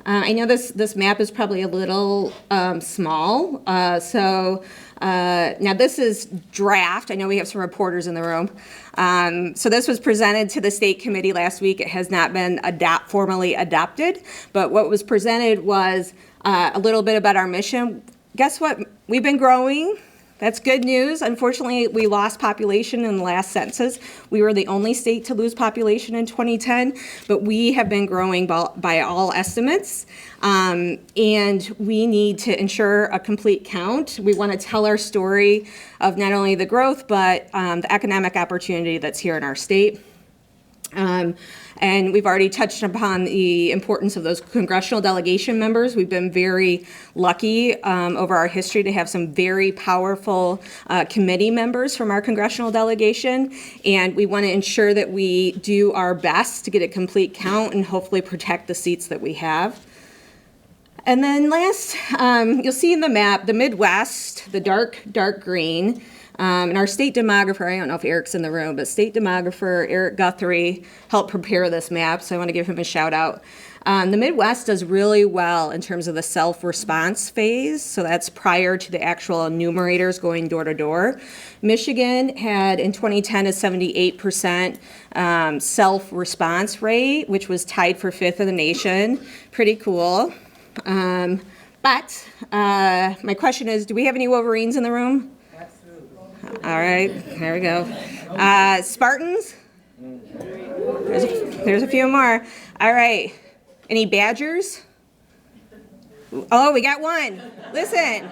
I know this map is probably a little small, so now this is draft. I know we have some reporters in the room. So this was presented to the state committee last week. It has not been formally adopted, but what was presented was a little bit about our mission. Guess what? We've been growing. That's good news. Unfortunately, we lost population in the last census. We were the only state to lose population in 2010, but we have been growing by all estimates. And we need to ensure a complete count. We want to tell our story of not only the growth, but the economic opportunity that's here in our state. And we've already touched upon the importance of those congressional delegation members. We've been very lucky over our history to have some very powerful committee members from our congressional delegation. And we want to ensure that we do our best to get a complete count and hopefully protect the seats that we have. And then last, you'll see in the map, the Midwest, the dark green, and our state demographer, I don't know if Eric's in the room, but state demographer Eric Guthrie helped prepare this map, so I want to give him a shout out. The Midwest does really well in terms of the self-response phase, so that's prior to the actual enumerators going door to door. Michigan had in 2010 a 78% self-response rate, which was tied for 5th in the nation. Pretty cool. But my question is, do we have any Wolverines in the room? All right, there we go. Spartans? There's a few more. All right. Any Badgers? Oh, we got one. Listen,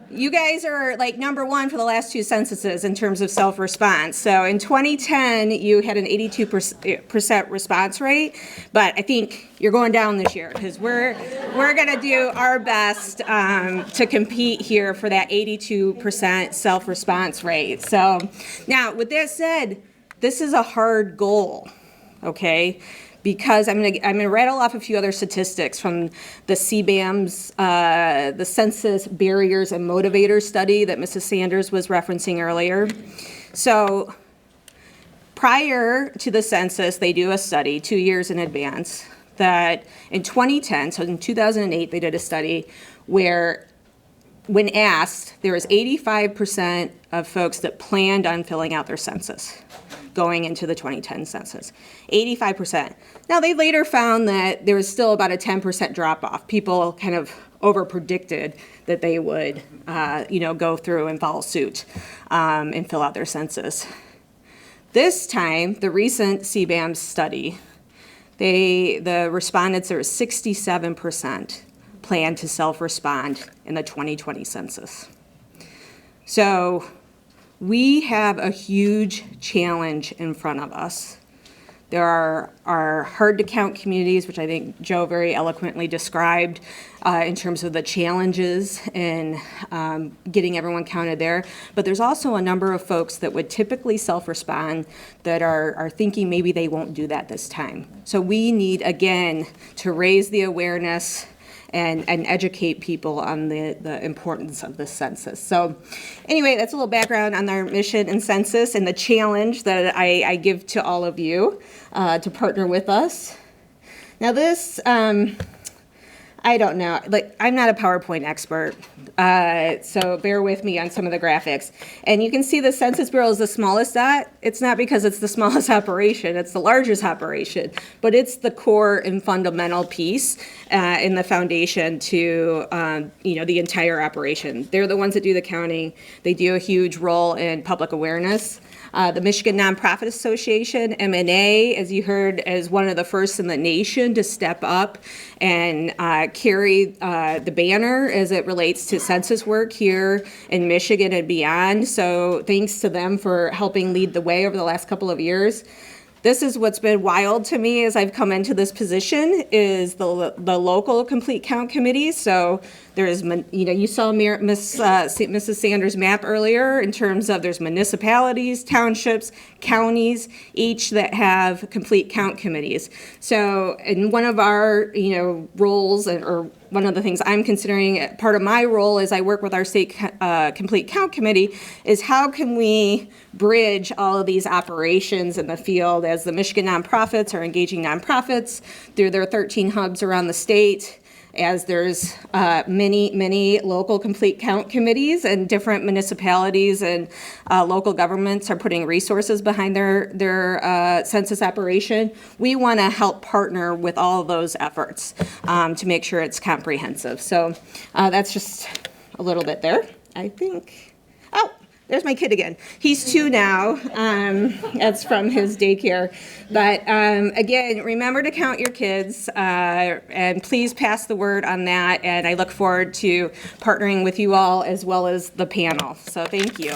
you guys are like number one for the last two censuses in terms of self-response. So in 2010, you had an 82% response rate, but I think you're going down this year because we're going to do our best to compete here for that 82% self-response rate. So now, with that said, this is a hard goal, okay? Because I'm gonna rattle off a few other statistics from the CBAM's, the Census Barriers and Motivators study that Mrs. Sanders was referencing earlier. So prior to the census, they do a study 2 years in advance that in 2010, so in 2008, they did a study where when asked, there was 85% of folks that planned on filling out their census going into the 2010 census. 85%. Now, they later found that there was still about a 10% drop-off. People kind of over-predicted that they would, go through and follow suit and fill out their census. This time, the recent CBAM study, the respondents, there was 67% plan to self-respond in the 2020 census. So we have a huge challenge in front of us. There are hard-to-count communities, which I think Joe very eloquently described in terms of the challenges in getting everyone counted there. But there's also a number of folks that would typically self-respond that are thinking maybe they won't do that this time. So we need, again, to raise the awareness and educate people on the importance of the census. So anyway, that's a little background on our mission and census and the challenge that I give to all of you to partner with us. Now this, I don't know, I'm not a PowerPoint expert, so bear with me on some of the graphics. And you can see the Census Bureau is the smallest dot. It's not because it's the smallest operation, it's the largest operation, but it's the core and fundamental piece in the foundation to, the entire operation. They're the ones that do the counting. They do a huge role in public awareness. The Michigan Nonprofit Association, MNA, as you heard, is one of the first in the nation to step up and carry the banner as it relates to census work here in Michigan and beyond. So thanks to them for helping lead the way over the last couple of years. This is what's been wild to me as I've come into this position is the local complete count committees. So there's, you saw Mrs. Sanders' map earlier in terms of there's municipalities, townships, counties, each that have complete count committees. So in one of our, roles or one of the things I'm considering part of my role as I work with our state complete count committee is how can we bridge all of these operations in the field as the Michigan nonprofits are engaging nonprofits through their 13 hubs around the state, as there's many local complete count committees and different municipalities and local governments are putting resources behind their census operation. We want to help partner with all of those efforts to make sure it's comprehensive. So that's just a little bit there, I think. Oh, there's my kid again. He's 2 now. That's from his daycare. But again, remember to count your kids and please pass the word on that. And I look forward to partnering with you all as well as the panel. So thank you.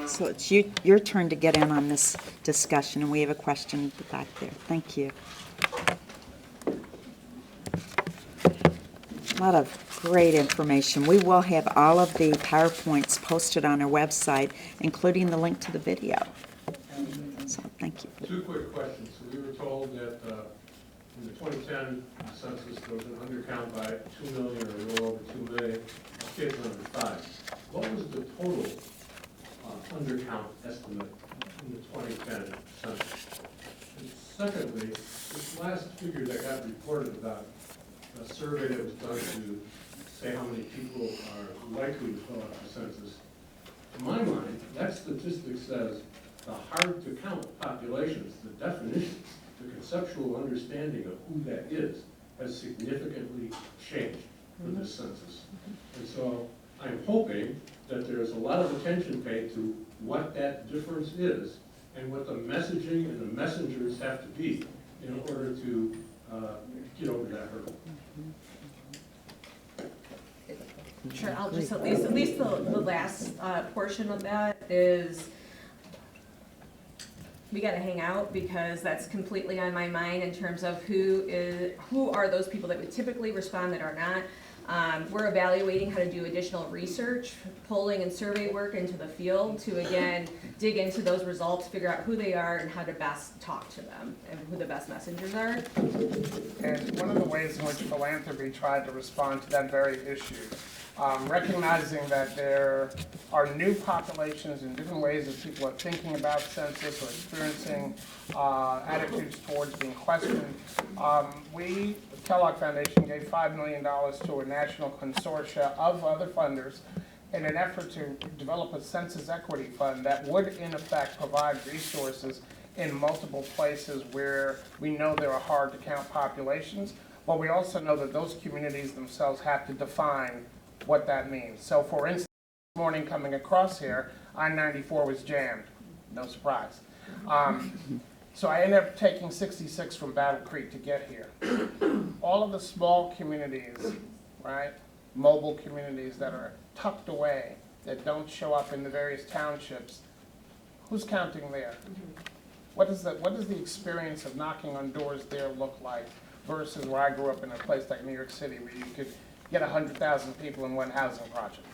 So it's your turn to get in on this discussion, and we have a question back there. Thank you. A lot of great information. We will have all of the PowerPoints posted on our website, including the link to the video. So thank you. 2 quick questions. So we were told that in the 2010 census there was an undercount by 2 million or a little over 2 million kids under 5. What was the total undercount estimate in the 2010 census? And secondly, this last figure that got reported about a survey that was done to say how many people are likely to fill out the census, to my mind, that statistic says the hard-to-count populations, the definitions, the conceptual understanding of who that is, has significantly changed for this census. And so I'm hoping that there's a lot of attention paid to what that difference is and what the messaging and the messengers have to be in order to get over that hurdle. Sure, I'll just at least the last portion of that is we got to hang out because that's completely on my mind in terms of who are those people that would typically respond that are not. We're evaluating how to do additional research, polling and survey work into the field to again dig into those results, figure out who they are and how to best talk to them and who the best messengers are. And one of the ways in which philanthropy tried to respond to that very issue, recognizing that there are new populations and different ways that people are thinking about census or experiencing attitudes towards being questioned, we, the Kellogg Foundation, gave $5 million to a national consortia of other funders in an effort to develop a census equity fund that would, in effect, provide resources in multiple places where we know there are hard-to-count populations, but we also know that those communities themselves have to define what that means. So, for instance, this morning coming across here, I-94 was jammed. No surprise. So I ended up taking 66 from Battle Creek to get here. All of the small communities, right, mobile communities that are tucked away, that don't show up in the various townships, who's counting there? What does the experience of knocking on doors there look like versus where I grew up in a place like New York City where you could get 100,000 people in one housing project?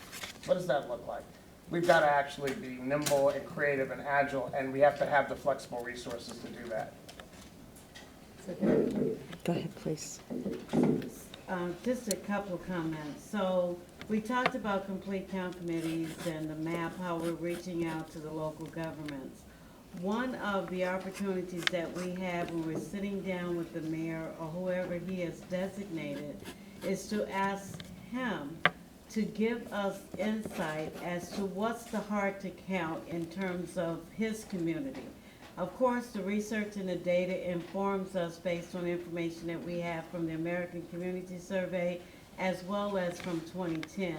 What does that look like? We've got to actually be nimble and creative and agile, and we have to have the flexible resources to do that. Go ahead, please. Just a couple of comments. So we talked about complete count committees and the map, how we're reaching out to the local governments. One of the opportunities that we have when we're sitting down with the mayor or whoever he has designated is to ask him to give us insight as to what's the hard to count in terms of his community. Of course, the research and the data informs us based on information that we have from the American Community Survey as well as from 2010.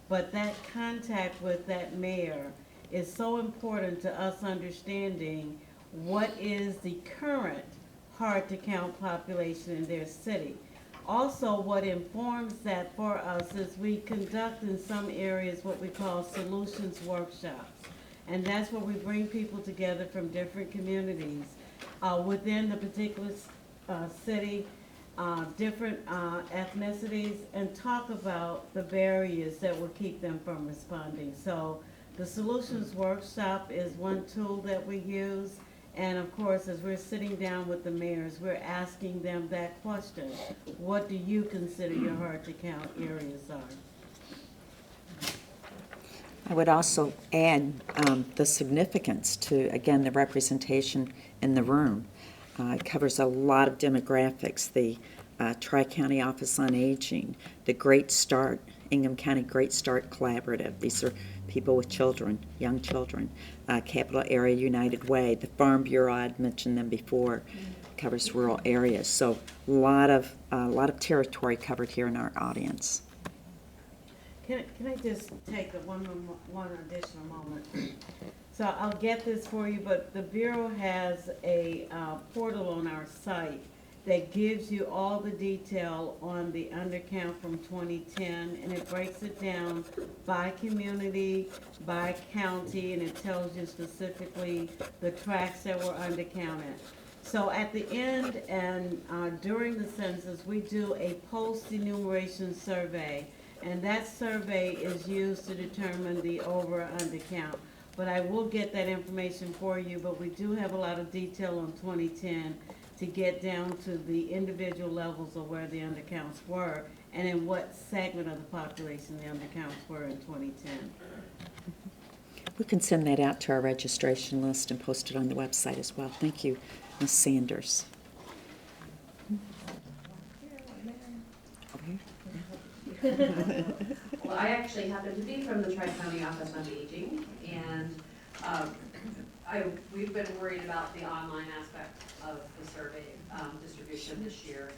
But that contact with that mayor is so important to us understanding what is the current hard-to-count population in their city. Also, what informs that for us is we conduct in some areas what we call solutions workshops. And that's where we bring people together from different communities within the particular city, different ethnicities, and talk about the barriers that will keep them from responding. So the solutions workshop is one tool that we use. And of course, as we're sitting down with the mayors, we're asking them that question. What do you consider your hard to count areas are? I would also add the significance to, again, the representation in the room. It covers a lot of demographics, the Tri-County Office on Aging, the Great Start, Ingham County Great Start Collaborative. These are people with children, young children. Capital Area United Way, the Farm Bureau, I'd mentioned them before, covers rural areas. So a lot of territory covered here in our audience. Can I just take one additional moment? So I'll get this for you, but the Bureau has a portal on our site that gives you all the detail on the undercount from 2010, and it breaks it down by community, by county, and it tells you specifically the tracts that were undercounted. So at the end and during the census, we do a post-enumeration survey, and that survey is used to determine the over or under count. But I will get that information for you, but we do have a lot of detail on 2010 to get down to the individual levels of where the undercounts were and in what segment of the population the undercounts were in 2010. We can send that out to our registration list and post it on the website as well. Thank you, Ms. Sanders. Well, I actually happen to be from the Tri-County Office on Aging, and we've been worried about the online aspect of the survey distribution this year,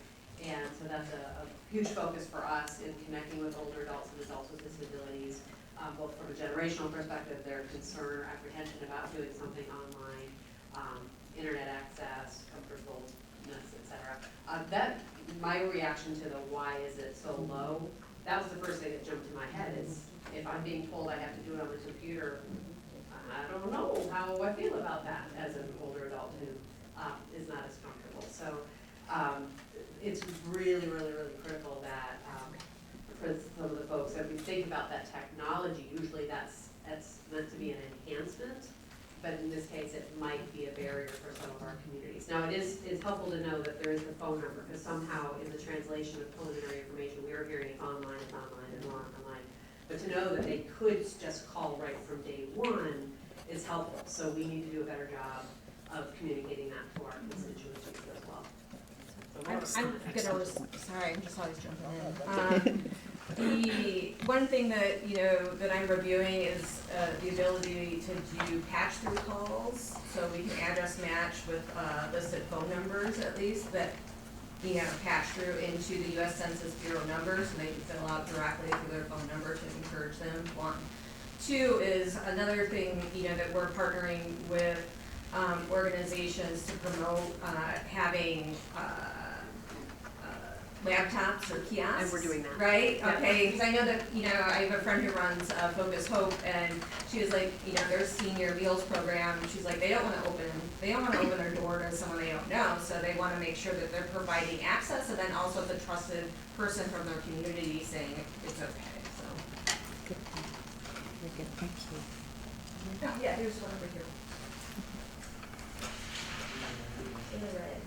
and so that's a huge focus for us in connecting with older adults and adults with disabilities, both from a generational perspective, their concern or apprehension about doing something online, internet access, comfortableness, etc. My reaction to the why is it so low, that was the first thing that jumped to my head is if I'm being told I have to do it on the computer, I don't know how I feel about that as an older adult who is not as comfortable. So it's really, really, really critical that for some of the folks that we think about that technology, usually that's meant to be an enhancement, but in this case it might be a barrier for some of our communities. Now it's helpful to know that there is the phone number because somehow in the translation of preliminary information we are hearing it's online, and online. But to know that they could just call right from day one is helpful. So we need to do a better job of communicating that to our constituencies as well. Sorry, I'm just always jumping in. The one thing that that I'm reviewing is the ability to do patch-through calls, so we can address match with listed phone numbers at least that patch through into the U.S. Census Bureau numbers, and they can fill out directly through their phone number to encourage them. One. Two is another thing that we're partnering with organizations to promote having laptops or kiosks. And we're doing that. Right? Yeah. Okay, because I know that, I have a friend who runs Focus Hope, and she was like, their senior meals program, she's like, they don't want to open their door to someone they don't know, so they want to make sure that they're providing access, and then also the trusted person from their community saying it's okay, so. Good. Very good. Thank you. Oh, yeah, there's one over here. In the red.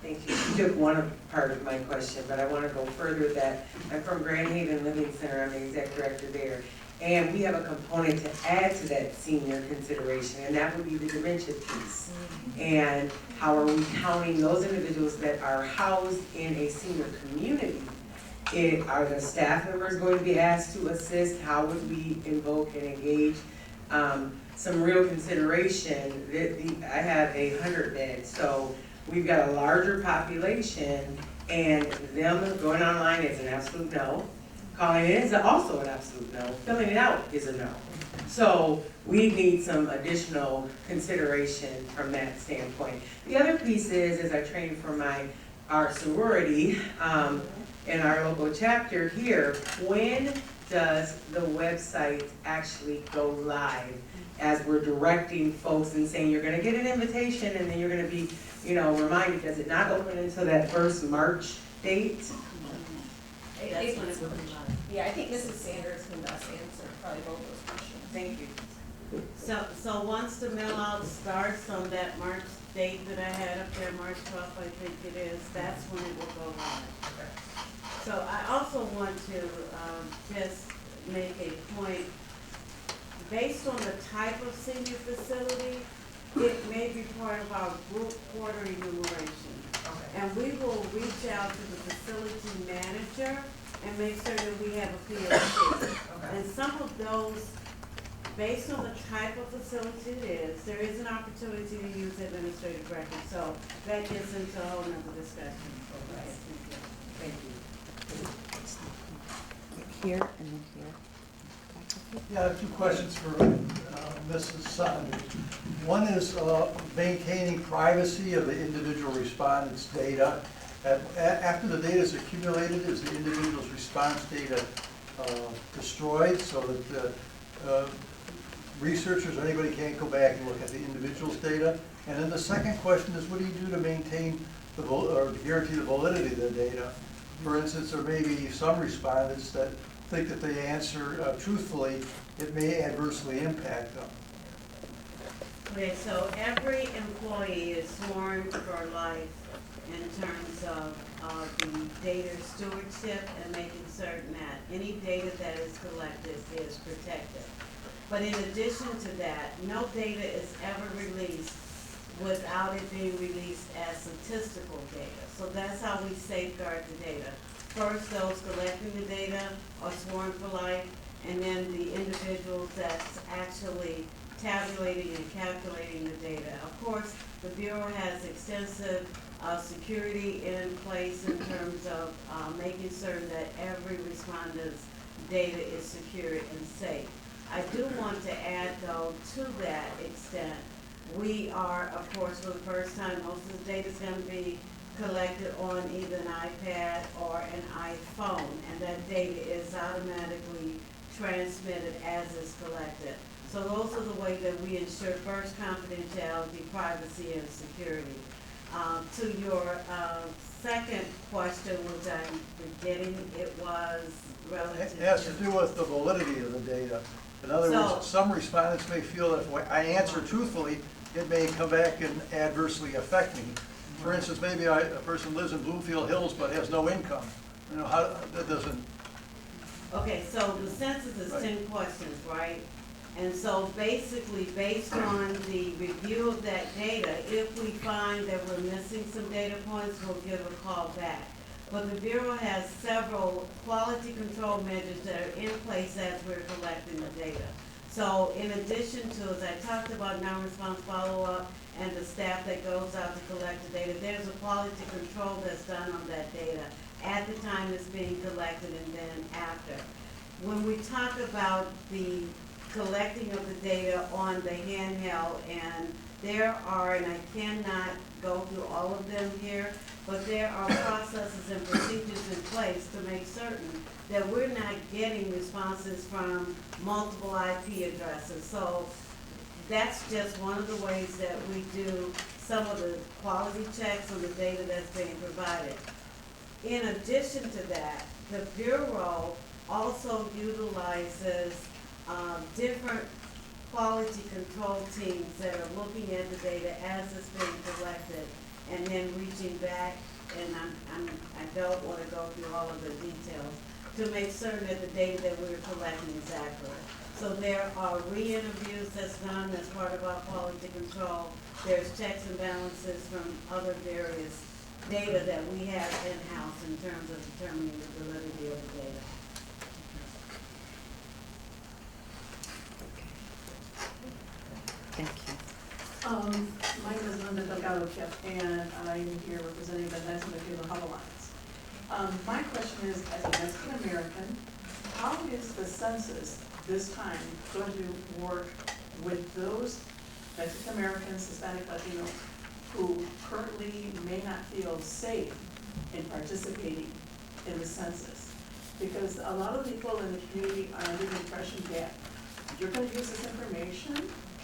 Thank you. You took one part of my question, but I want to go further with that. I'm from Grand Haven Living Center. I'm the exec director there. And we have a component to add to that senior consideration, and that would be the dementia piece. And how are we counting those individuals that are housed in a senior community? Are the staff members going to be asked to assist? How would we invoke and engage? Some real consideration, I have 100 beds, so we've got a larger population, and them going online is an absolute no. Calling in is also an absolute no. Filling it out is a no. So we need some additional consideration from that standpoint. The other piece is I trained for our sorority in our local chapter here, when does the website actually go live? As we're directing folks and saying, you're gonna get an invitation and then you're gonna be, reminded, does it not open until that first March date? That's when it's open. Yeah, I think Mrs. Sanders can best answer probably both those questions. Thank you. So once the mail out starts on that March date that I had up there, March 12th, I think it is, that's when it will go live. So I also want to just make a point, based on the type of senior facility, it may be part of our group quarter enumeration. And we will reach out to the facility manager and make sure that we have a POC. And some of those, based on the type of facility it is, there is an opportunity to use administrative records. So that gets into a whole nother discussion. Thank you. Here and then here. Yeah, I have two questions for Mrs. Saunders. One is maintaining privacy of the individual respondent's data. After the data is accumulated, is the individual's response data destroyed so that the researchers or anybody can't go back and look at the individual's data? And then the second question is, what do you do to maintain or guarantee the validity of the data? For instance, there may be some respondents that think that they answer truthfully, it may adversely impact them. Okay, so every employee is sworn for life in terms of the data stewardship and making certain that any data that is collected is protected. But in addition to that, no data is ever released without it being released as statistical data. So that's how we safeguard the data. First, those collecting the data are sworn for life, and then the individuals that's actually tabulating and calculating the data. Of course, the Bureau has extensive security in place in terms of making certain that every respondent's data is secured and safe. I do want to add, though, to that extent, we are, of course, for the first time, most of the data is going to be collected on either an iPad or an iPhone, and that data is automatically transmitted as it's collected. So those are the ways that we ensure first confidentiality, privacy, and security. To your second question, which I'm forgetting, it was relative It has to do with the validity of the data. In other words, some respondents may feel that if I answer truthfully, it may come back and adversely affect me. For instance, maybe a person lives in Bloomfield Hills but has no income. How that doesn't. Okay, so the census is 10 questions, right? And so basically, based on the review of that data, if we find that we're missing some data points, we'll give a call back. But the Bureau has several quality control measures that are in place as we're collecting the data. So in addition to, as I talked about, non-response follow-up and the staff that goes out to collect the data, there's a quality control that's done on that data at the time it's being collected and then after. When we talk about the collecting of the data on the handheld, and there are, and I cannot go through all of them here, but there are processes and procedures in place to make certain that we're not getting responses from multiple IP addresses. So that's just one of the ways that we do some of the quality checks on the data that's being provided. In addition to that, the Bureau also utilizes different quality control teams that are looking at the data as it's being collected and then reaching back, and I don't want to go through all of the details, to make certain that the data that we're collecting is accurate. So there are re-interviews that's done as part of our quality control. There's checks and balances from other various data that we have in-house in terms of determining the validity of the data. Thank you. My name is Linda Delgado Kip, and I'm here representing the Mexican Latino Hub Alliance. My question is, as a Mexican American, how is the census this time going to work with those Mexican Americans, Hispanic Latinos, who currently may not feel safe in participating in the census? Because a lot of people in the community are under the impression that you're going to use this information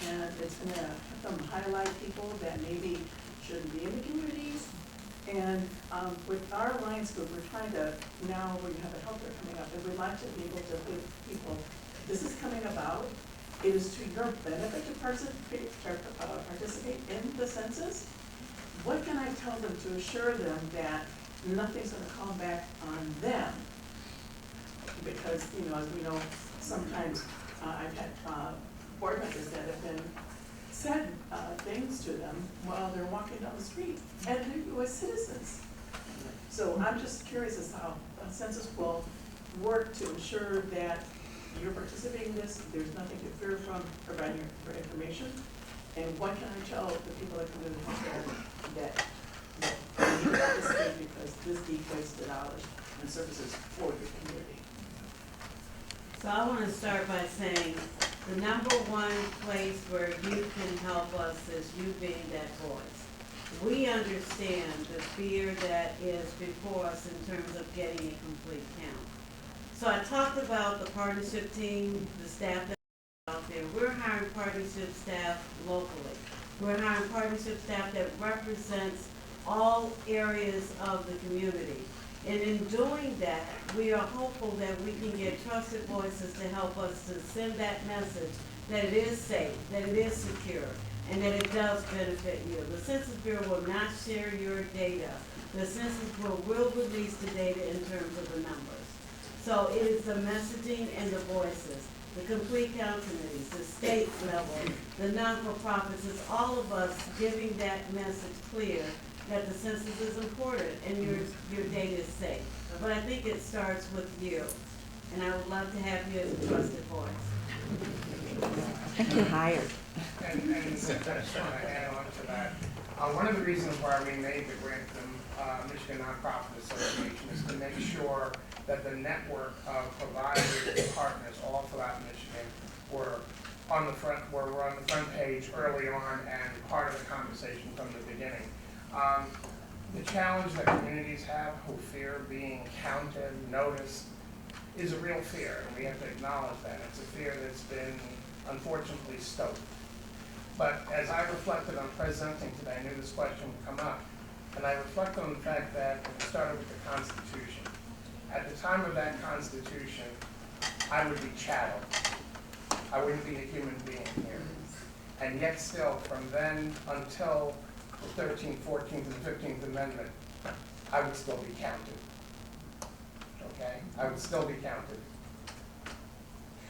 and it's going to help them highlight people that maybe shouldn't be in the communities. And with our Alliance group, we're trying to, now we have a health care coming up, and we'd like to be able to give people, this is coming about, it is to your benefit to participate in the census. What can I tell them to assure them that nothing's going to come back on them? Because, you know, as we know, sometimes I've had board members that have been said things to them while they're walking down the street, and they're U.S. citizens. So I'm just curious as to how the census will work to ensure that you're participating in this, there's nothing to fear from providing your information, and what can I tell the people that come to the healthcare that you participate because this equates to dollars and services for your community. So I want to start by saying the number one place where you can help us is you being that voice. We understand the fear that is before us in terms of getting a complete count. So I talked about the partnership team, the staff that's out there. We're hiring partnership staff locally. We're hiring partnership staff that represents all areas of the community. And in doing that, we are hopeful that we can get trusted voices to help us to send that message that it is safe, that it is secure, and that it does benefit you. The Census Bureau will not share your data. The Census Bureau will release the data in terms of the numbers. So it is the messaging and the voices, the complete count committees, the state level, the non-for-profits, it's all of us giving that message clear that the census is important and your data is safe. But I think it starts with you, and I would love to have you as a trusted voice. I think you're hired. And I just want to add on to that. One of the reasons why we made the grant from Michigan Nonprofit Association is to make sure that the network of providers and partners all throughout Michigan were on the front page early on and part of the conversation from the beginning. The challenge that communities have who fear being counted, noticed, is a real fear, and we have to acknowledge that. It's a fear that's been unfortunately stoked. But as I reflected on presenting today, I knew this question would come up, and I reflected on the fact that it started with the Constitution. At the time of that Constitution, I would be chattel. I wouldn't be a human being here. And yet still, from then until the 13th, 14th, and 15th Amendment, I would still be counted. Okay? I would still be counted.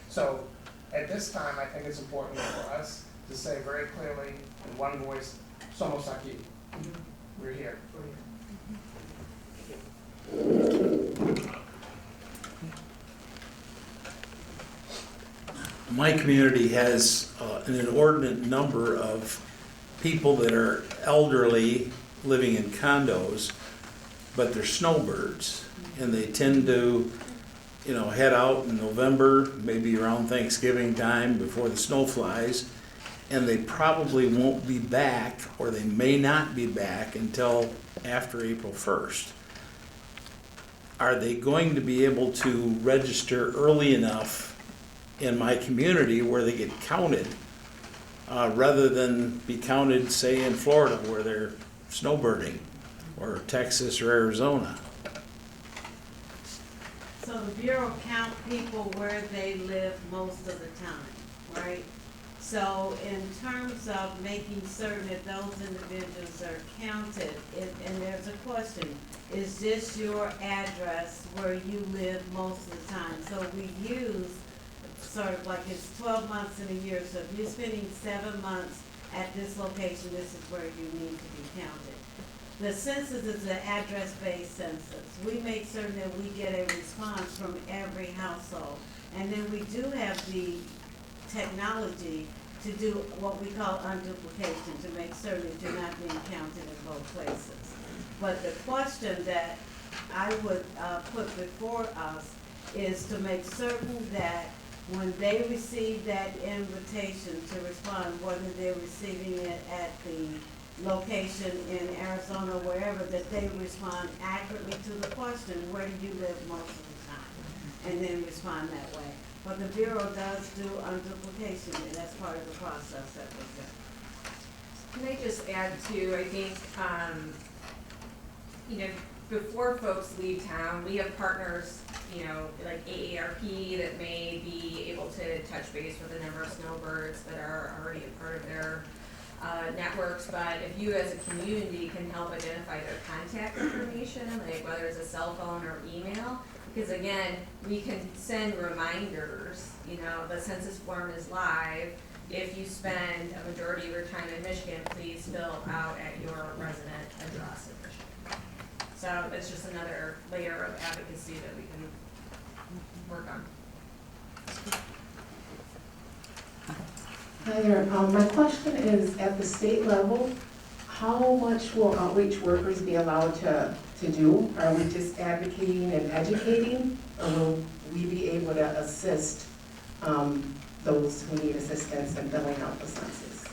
So at this time, I think it's important for us to say very clearly in one voice, somos aquí. We're here. My community has an inordinate number of people that are elderly living in condos, but they're snowbirds, and they tend to, head out in November, maybe around Thanksgiving time before the snow flies, and they probably won't be back, or they may not be back until after April 1st. Are they going to be able to register early enough in my community where they get counted, rather than be counted, say, in Florida where they're snowbirding, or Texas or Arizona? So the Bureau count people where they live most of the time, right? So in terms of making certain that those individuals are counted, and there's a question, is just your address where you live most of the time. So we use sort of like it's 12 months in a year. So if you're spending 7 months at this location, this is where you need to be counted. The census is an address-based census. We make certain that we get a response from every household. And then we do have the technology to do what we call unduplication, to make certain that you're not being counted in both places. But the question that I would put before us is to make certain that when they receive that invitation to respond, whether they're receiving it at the location in Arizona, wherever, that they respond accurately to the question, where do you live most of the time? And then respond that way. But the Bureau does do unduplication, and that's part of the process that we do. Can I just add to, I think, before folks leave town, we have partners, like AARP that may be able to touch base with a number of snowbirds that are already a part of their networks. But if you as a community can help identify their contact information, like whether it's a cell phone or email, because again, we can send reminders, the census form is live. If you spend a majority of your time in Michigan, please fill out at your resident address in Michigan. So it's just another layer of advocacy that we can work on. Hi there. My question is, at the state level, how much will outreach workers be allowed to do? Are we just advocating and educating, or will we be able to assist those who need assistance in filling out the census?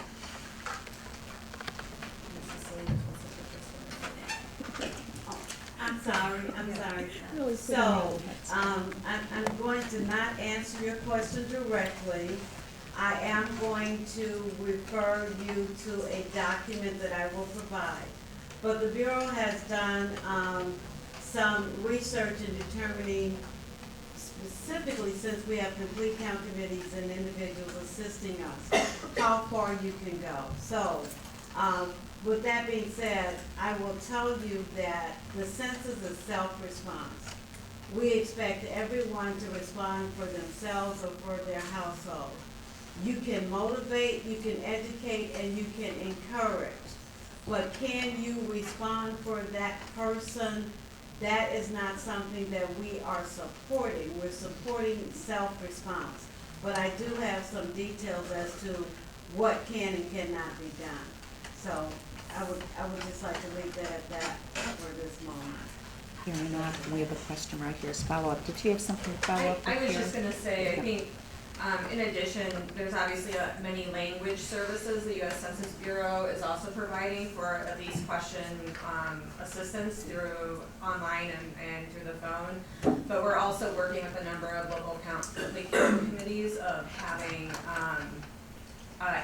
I'm sorry. So, I'm going to not answer your question directly. I am going to refer you to a document that I will provide. But the Bureau has done some research in determining, specifically since we have complete count committees and individuals assisting us, how far you can go. So, with that being said, I will tell you that the census is self-response. We expect everyone to respond for themselves or for their household. You can motivate, you can educate, and you can encourage. But can you respond for that person? That is not something that we are supporting. We're supporting self-response. But I do have some details as to what can and cannot be done. So I would just like to leave that at that for this moment. Hearing that, we have a question right here as follow-up. Did you have something to follow up with? I was just going to say, I think, in addition, there's obviously many language services the U.S. Census Bureau is also providing for at least question assistance through online and through the phone. But we're also working with a number of local complete count committees of having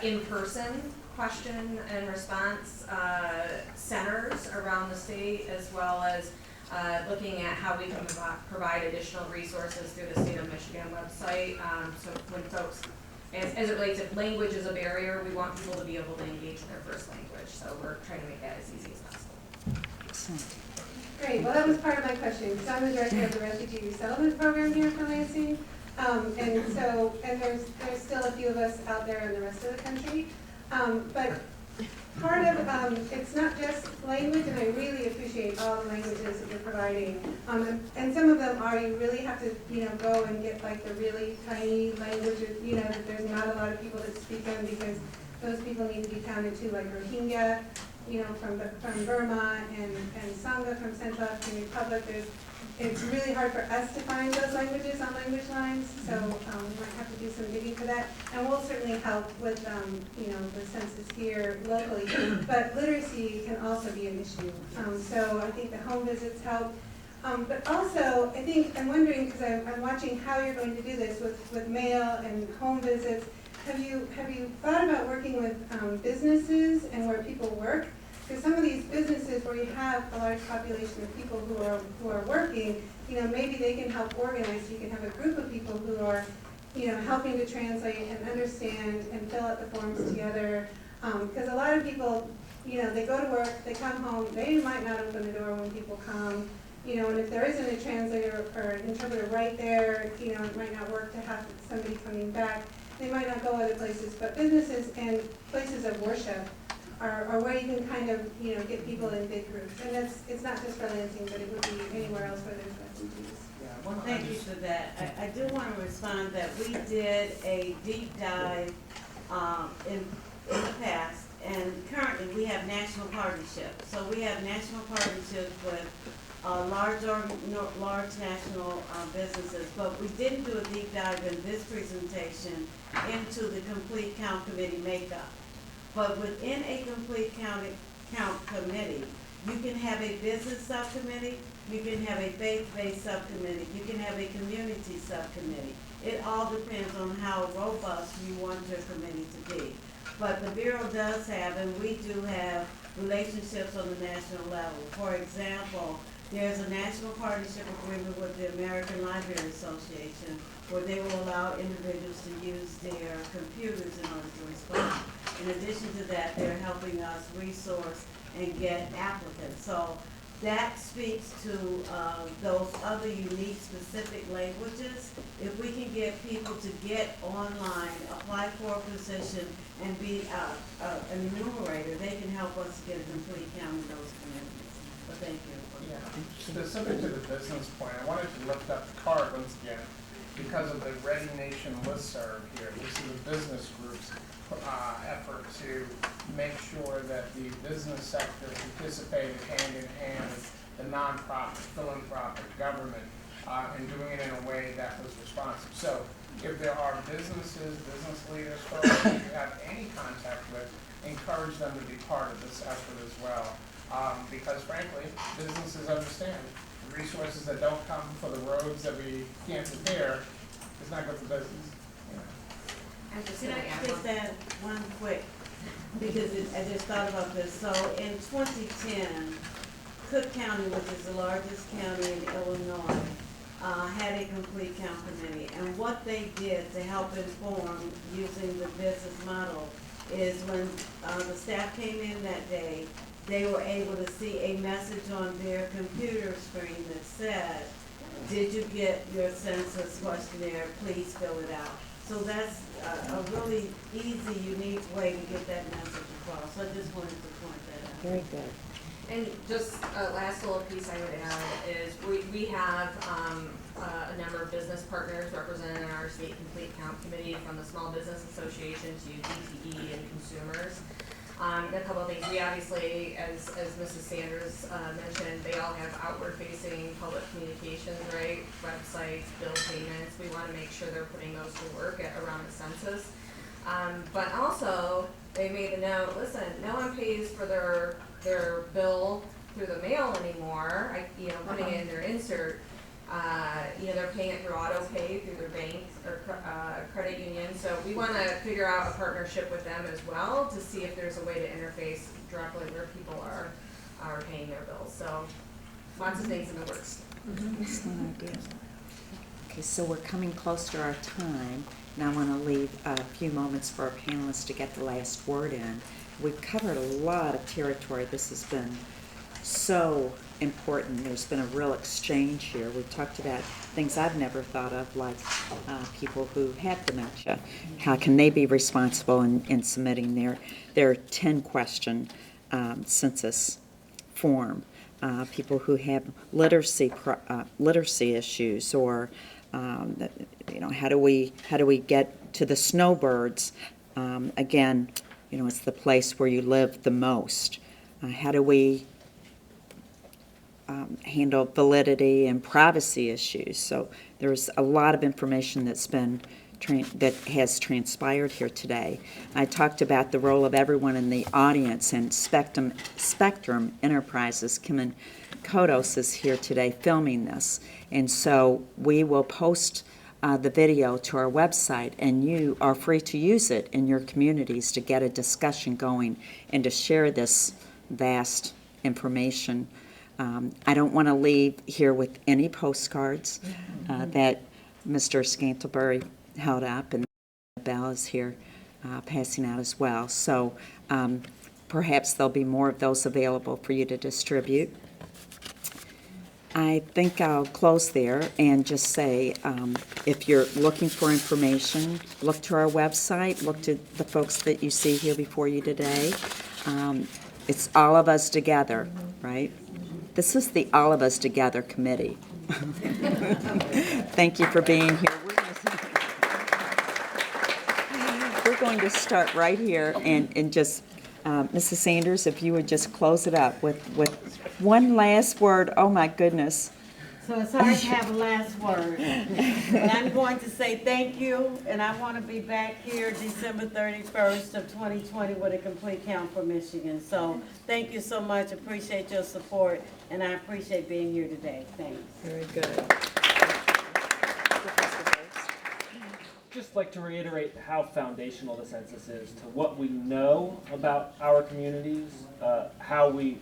in-person question and response centers around the state, as well as looking at how we can provide additional resources through the State of Michigan website. So when folks, as it relates, if language is a barrier, we want people to be able to engage in their first language. So we're trying to make that as easy as possible. Great. Well, that was part of my question, because I'm the director of the Refugee Resettlement Program here for Lansing. And there's still a few of us out there in the rest of the country. But part of, it's not just language, and I really appreciate all the languages that you're providing. And some of them are, you really have to, go and get like the really tiny languages, that there's not a lot of people that speak them, because those people need to be counted too, like Rohingya, from Burma, and Sangha from Central African Republic. It's really hard for us to find those languages on language lines, so we might have to do some digging for that. And we'll certainly help with, the census here locally. But literacy can also be an issue. So I think the home visits help. But also, I think, I'm wondering, because I'm watching how you're going to do this with mail and home visits. Have you thought about working with businesses and where people work? Because some of these businesses where you have a large population of people who are working, maybe they can help organize. You can have a group of people who are, helping to translate and understand and fill out the forms together. Because a lot of people, they go to work, they come home, they might not open the door when people come, and if there isn't a translator or an interpreter right there, it might not work to have somebody coming back. They might not go other places, but businesses and places of worship are where you can kind of, get people in big groups. And it's not just for Lansing, but it would be anywhere else where there's refugees. Well, thank you for that. I do want to respond that we did a deep dive in the past, and currently we have national partnerships. So we have national partnerships with large national businesses, but we didn't do a deep dive in this presentation into the complete count committee makeup. But within a complete count committee, you can have a business subcommittee, you can have a faith-based subcommittee, you can have a community subcommittee. It all depends on how robust you want your committee to be. But the Bureau does have, and we do have, relationships on the national level. For example, there's a national partnership agreement with the American Library Association where they will allow individuals to use their computers in order to respond. In addition to that, they're helping us resource and get applicants. So that speaks to those other unique specific languages. If we can get people to get online, apply for a position, and be an enumerator, they can help us get a complete count of those communities. But thank you. Yeah. Specific to the business point, I wanted to lift up the card once again because of the Ready Nation listserv here. This is a business group's effort to make sure that the business sector participated hand in hand with the nonprofit, philanthropic, government, and doing it in a way that was responsive. So if there are businesses, business leaders, folks that you have any contact with, encourage them to be part of this effort as well. Because frankly, businesses understand the resources that don't come for the roads that we can't repair is not good for business. Can I just add one quick, because I just thought about this. So in 2010, Cook County, which is the largest county in Illinois, had a complete count committee. And what they did to help inform using the business model is when the staff came in that day, they were able to see a message on their computer screen that said, "Did you get your census questionnaire? Please fill it out." So that's a really easy, unique way to get that message across. So I just wanted to point that out. Very good. And just a last little piece I would add is we have a number of business partners represented in our state complete count committee, from the Small Business Association to DTE and consumers. A couple of things. We obviously, as Mrs. Sanders mentioned, they all have outward-facing public communications, right? Websites, bill payments. We want to make sure they're putting those to work around the census. But also, they made the note, listen, no one pays for their bill through the mail anymore, putting it in their insert. They're paying it through auto pay, through their bank or credit union. So we want to figure out a partnership with them as well to see if there's a way to interface directly where people are paying their bills. So lots of things in the works. Excellent idea. Okay, so we're coming close to our time, and I want to leave a few moments for our panelists to get the last word in. We've covered a lot of territory. This has been so important. There's been a real exchange here. We've talked about things I've never thought of, like people who have dementia. How can they be responsible in submitting their 10-question census form? People who have literacy issues, or how do we get to the snowbirds? Again, it's the place where you live the most. How do we handle validity and privacy issues? So there's a lot of information that has transpired here today. I talked about the role of everyone in the audience, and Spectrum Enterprises, Kim and Kodos is here today filming this. And so we will post the video to our website, and you are free to use it in your communities to get a discussion going and to share this vast information. I don't want to leave here with any postcards that Mr. Scantlebury held up, and Bell is here passing out as well. So perhaps there'll be more of those available for you to distribute. I think I'll close there and just say, if you're looking for information, look to our website, look to the folks that you see here before you today. It's All of Us Together, right? This is the All of Us Together committee. Thank you for being here. We're going to start right here and just, Mrs. Sanders, if you would just close it up with one last word. Oh, my goodness. So it's hard to have a last word. But I'm going to say thank you, and I want to be back here December 31st of 2020 with a complete count for Michigan. So thank you so much. Appreciate your support, and I appreciate being here today. Thanks. Very good. Just like to reiterate how foundational the census is to what we know about our communities, how we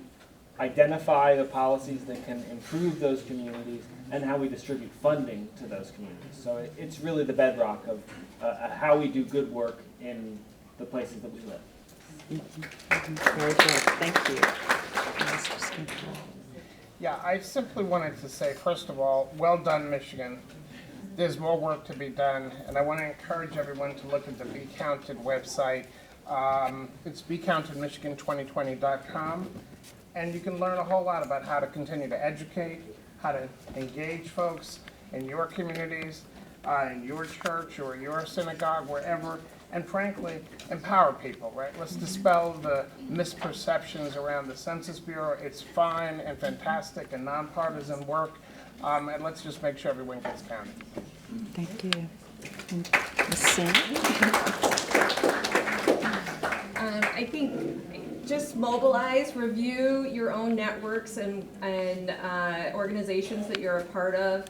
identify the policies that can improve those communities, and how we distribute funding to those communities. So it's really the bedrock of how we do good work in the places that we live. Very good. Thank you. Yeah, I simply wanted to say, first of all, well done, Michigan. There's more work to be done, and I want to encourage everyone to look at the Be Counted website. It's becountedmichigan2020.com, and you can learn a whole lot about how to continue to educate, how to engage folks in your communities, in your church or your synagogue, wherever, and frankly, empower people, right? Let's dispel the misperceptions around the Census Bureau. It's fine and fantastic and nonpartisan work. And let's just make sure everyone gets counted. Thank you. Ms. Sanders? I think just mobilize, review your own networks and organizations that you're a part of.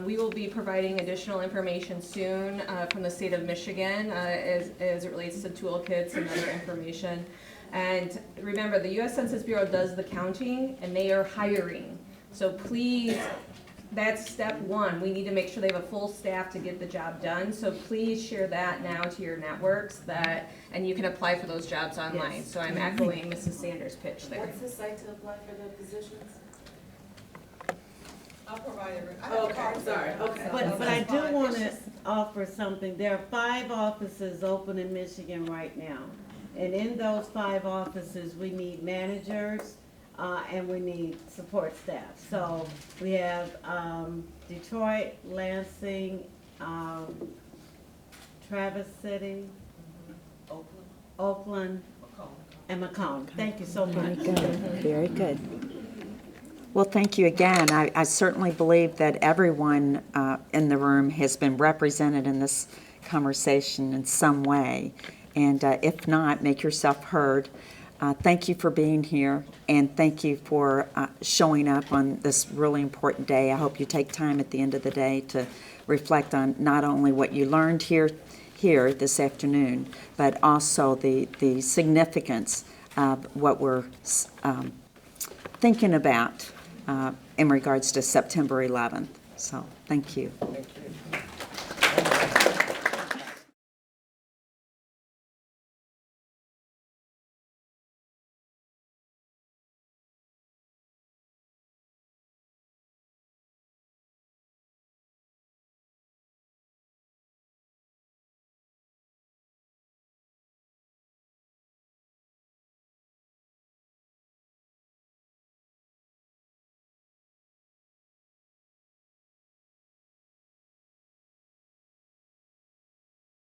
We will be providing additional information soon from the state of Michigan as it relates to toolkits and other information. And remember, the U.S. Census Bureau does the counting, and they are hiring. So please, that's step one. We need to make sure they have a full staff to get the job done. So please share that now to your networks and you can apply for those jobs online. Yes. So I'm echoing Mrs. Sanders' pitch there. What's the site to apply for the positions? I'll provide it. Okay, sorry. Okay. But I do want to offer something. There are 5 offices open in Michigan right now. And in those 5 offices, we need managers, and we need support staff. So we have Detroit, Lansing, Traverse City, Oakland, and Macomb. Thank you so much. Very good. Very good. Well, thank you again. I certainly believe that everyone in the room has been represented in this conversation in some way. And if not, make yourself heard. Thank you for being here, and thank you for showing up on this really important day. I hope you take time at the end of the day to reflect on not only what you learned here this afternoon, but also the significance of what we're thinking about in regards to September 11th. So, thank you. Thank you.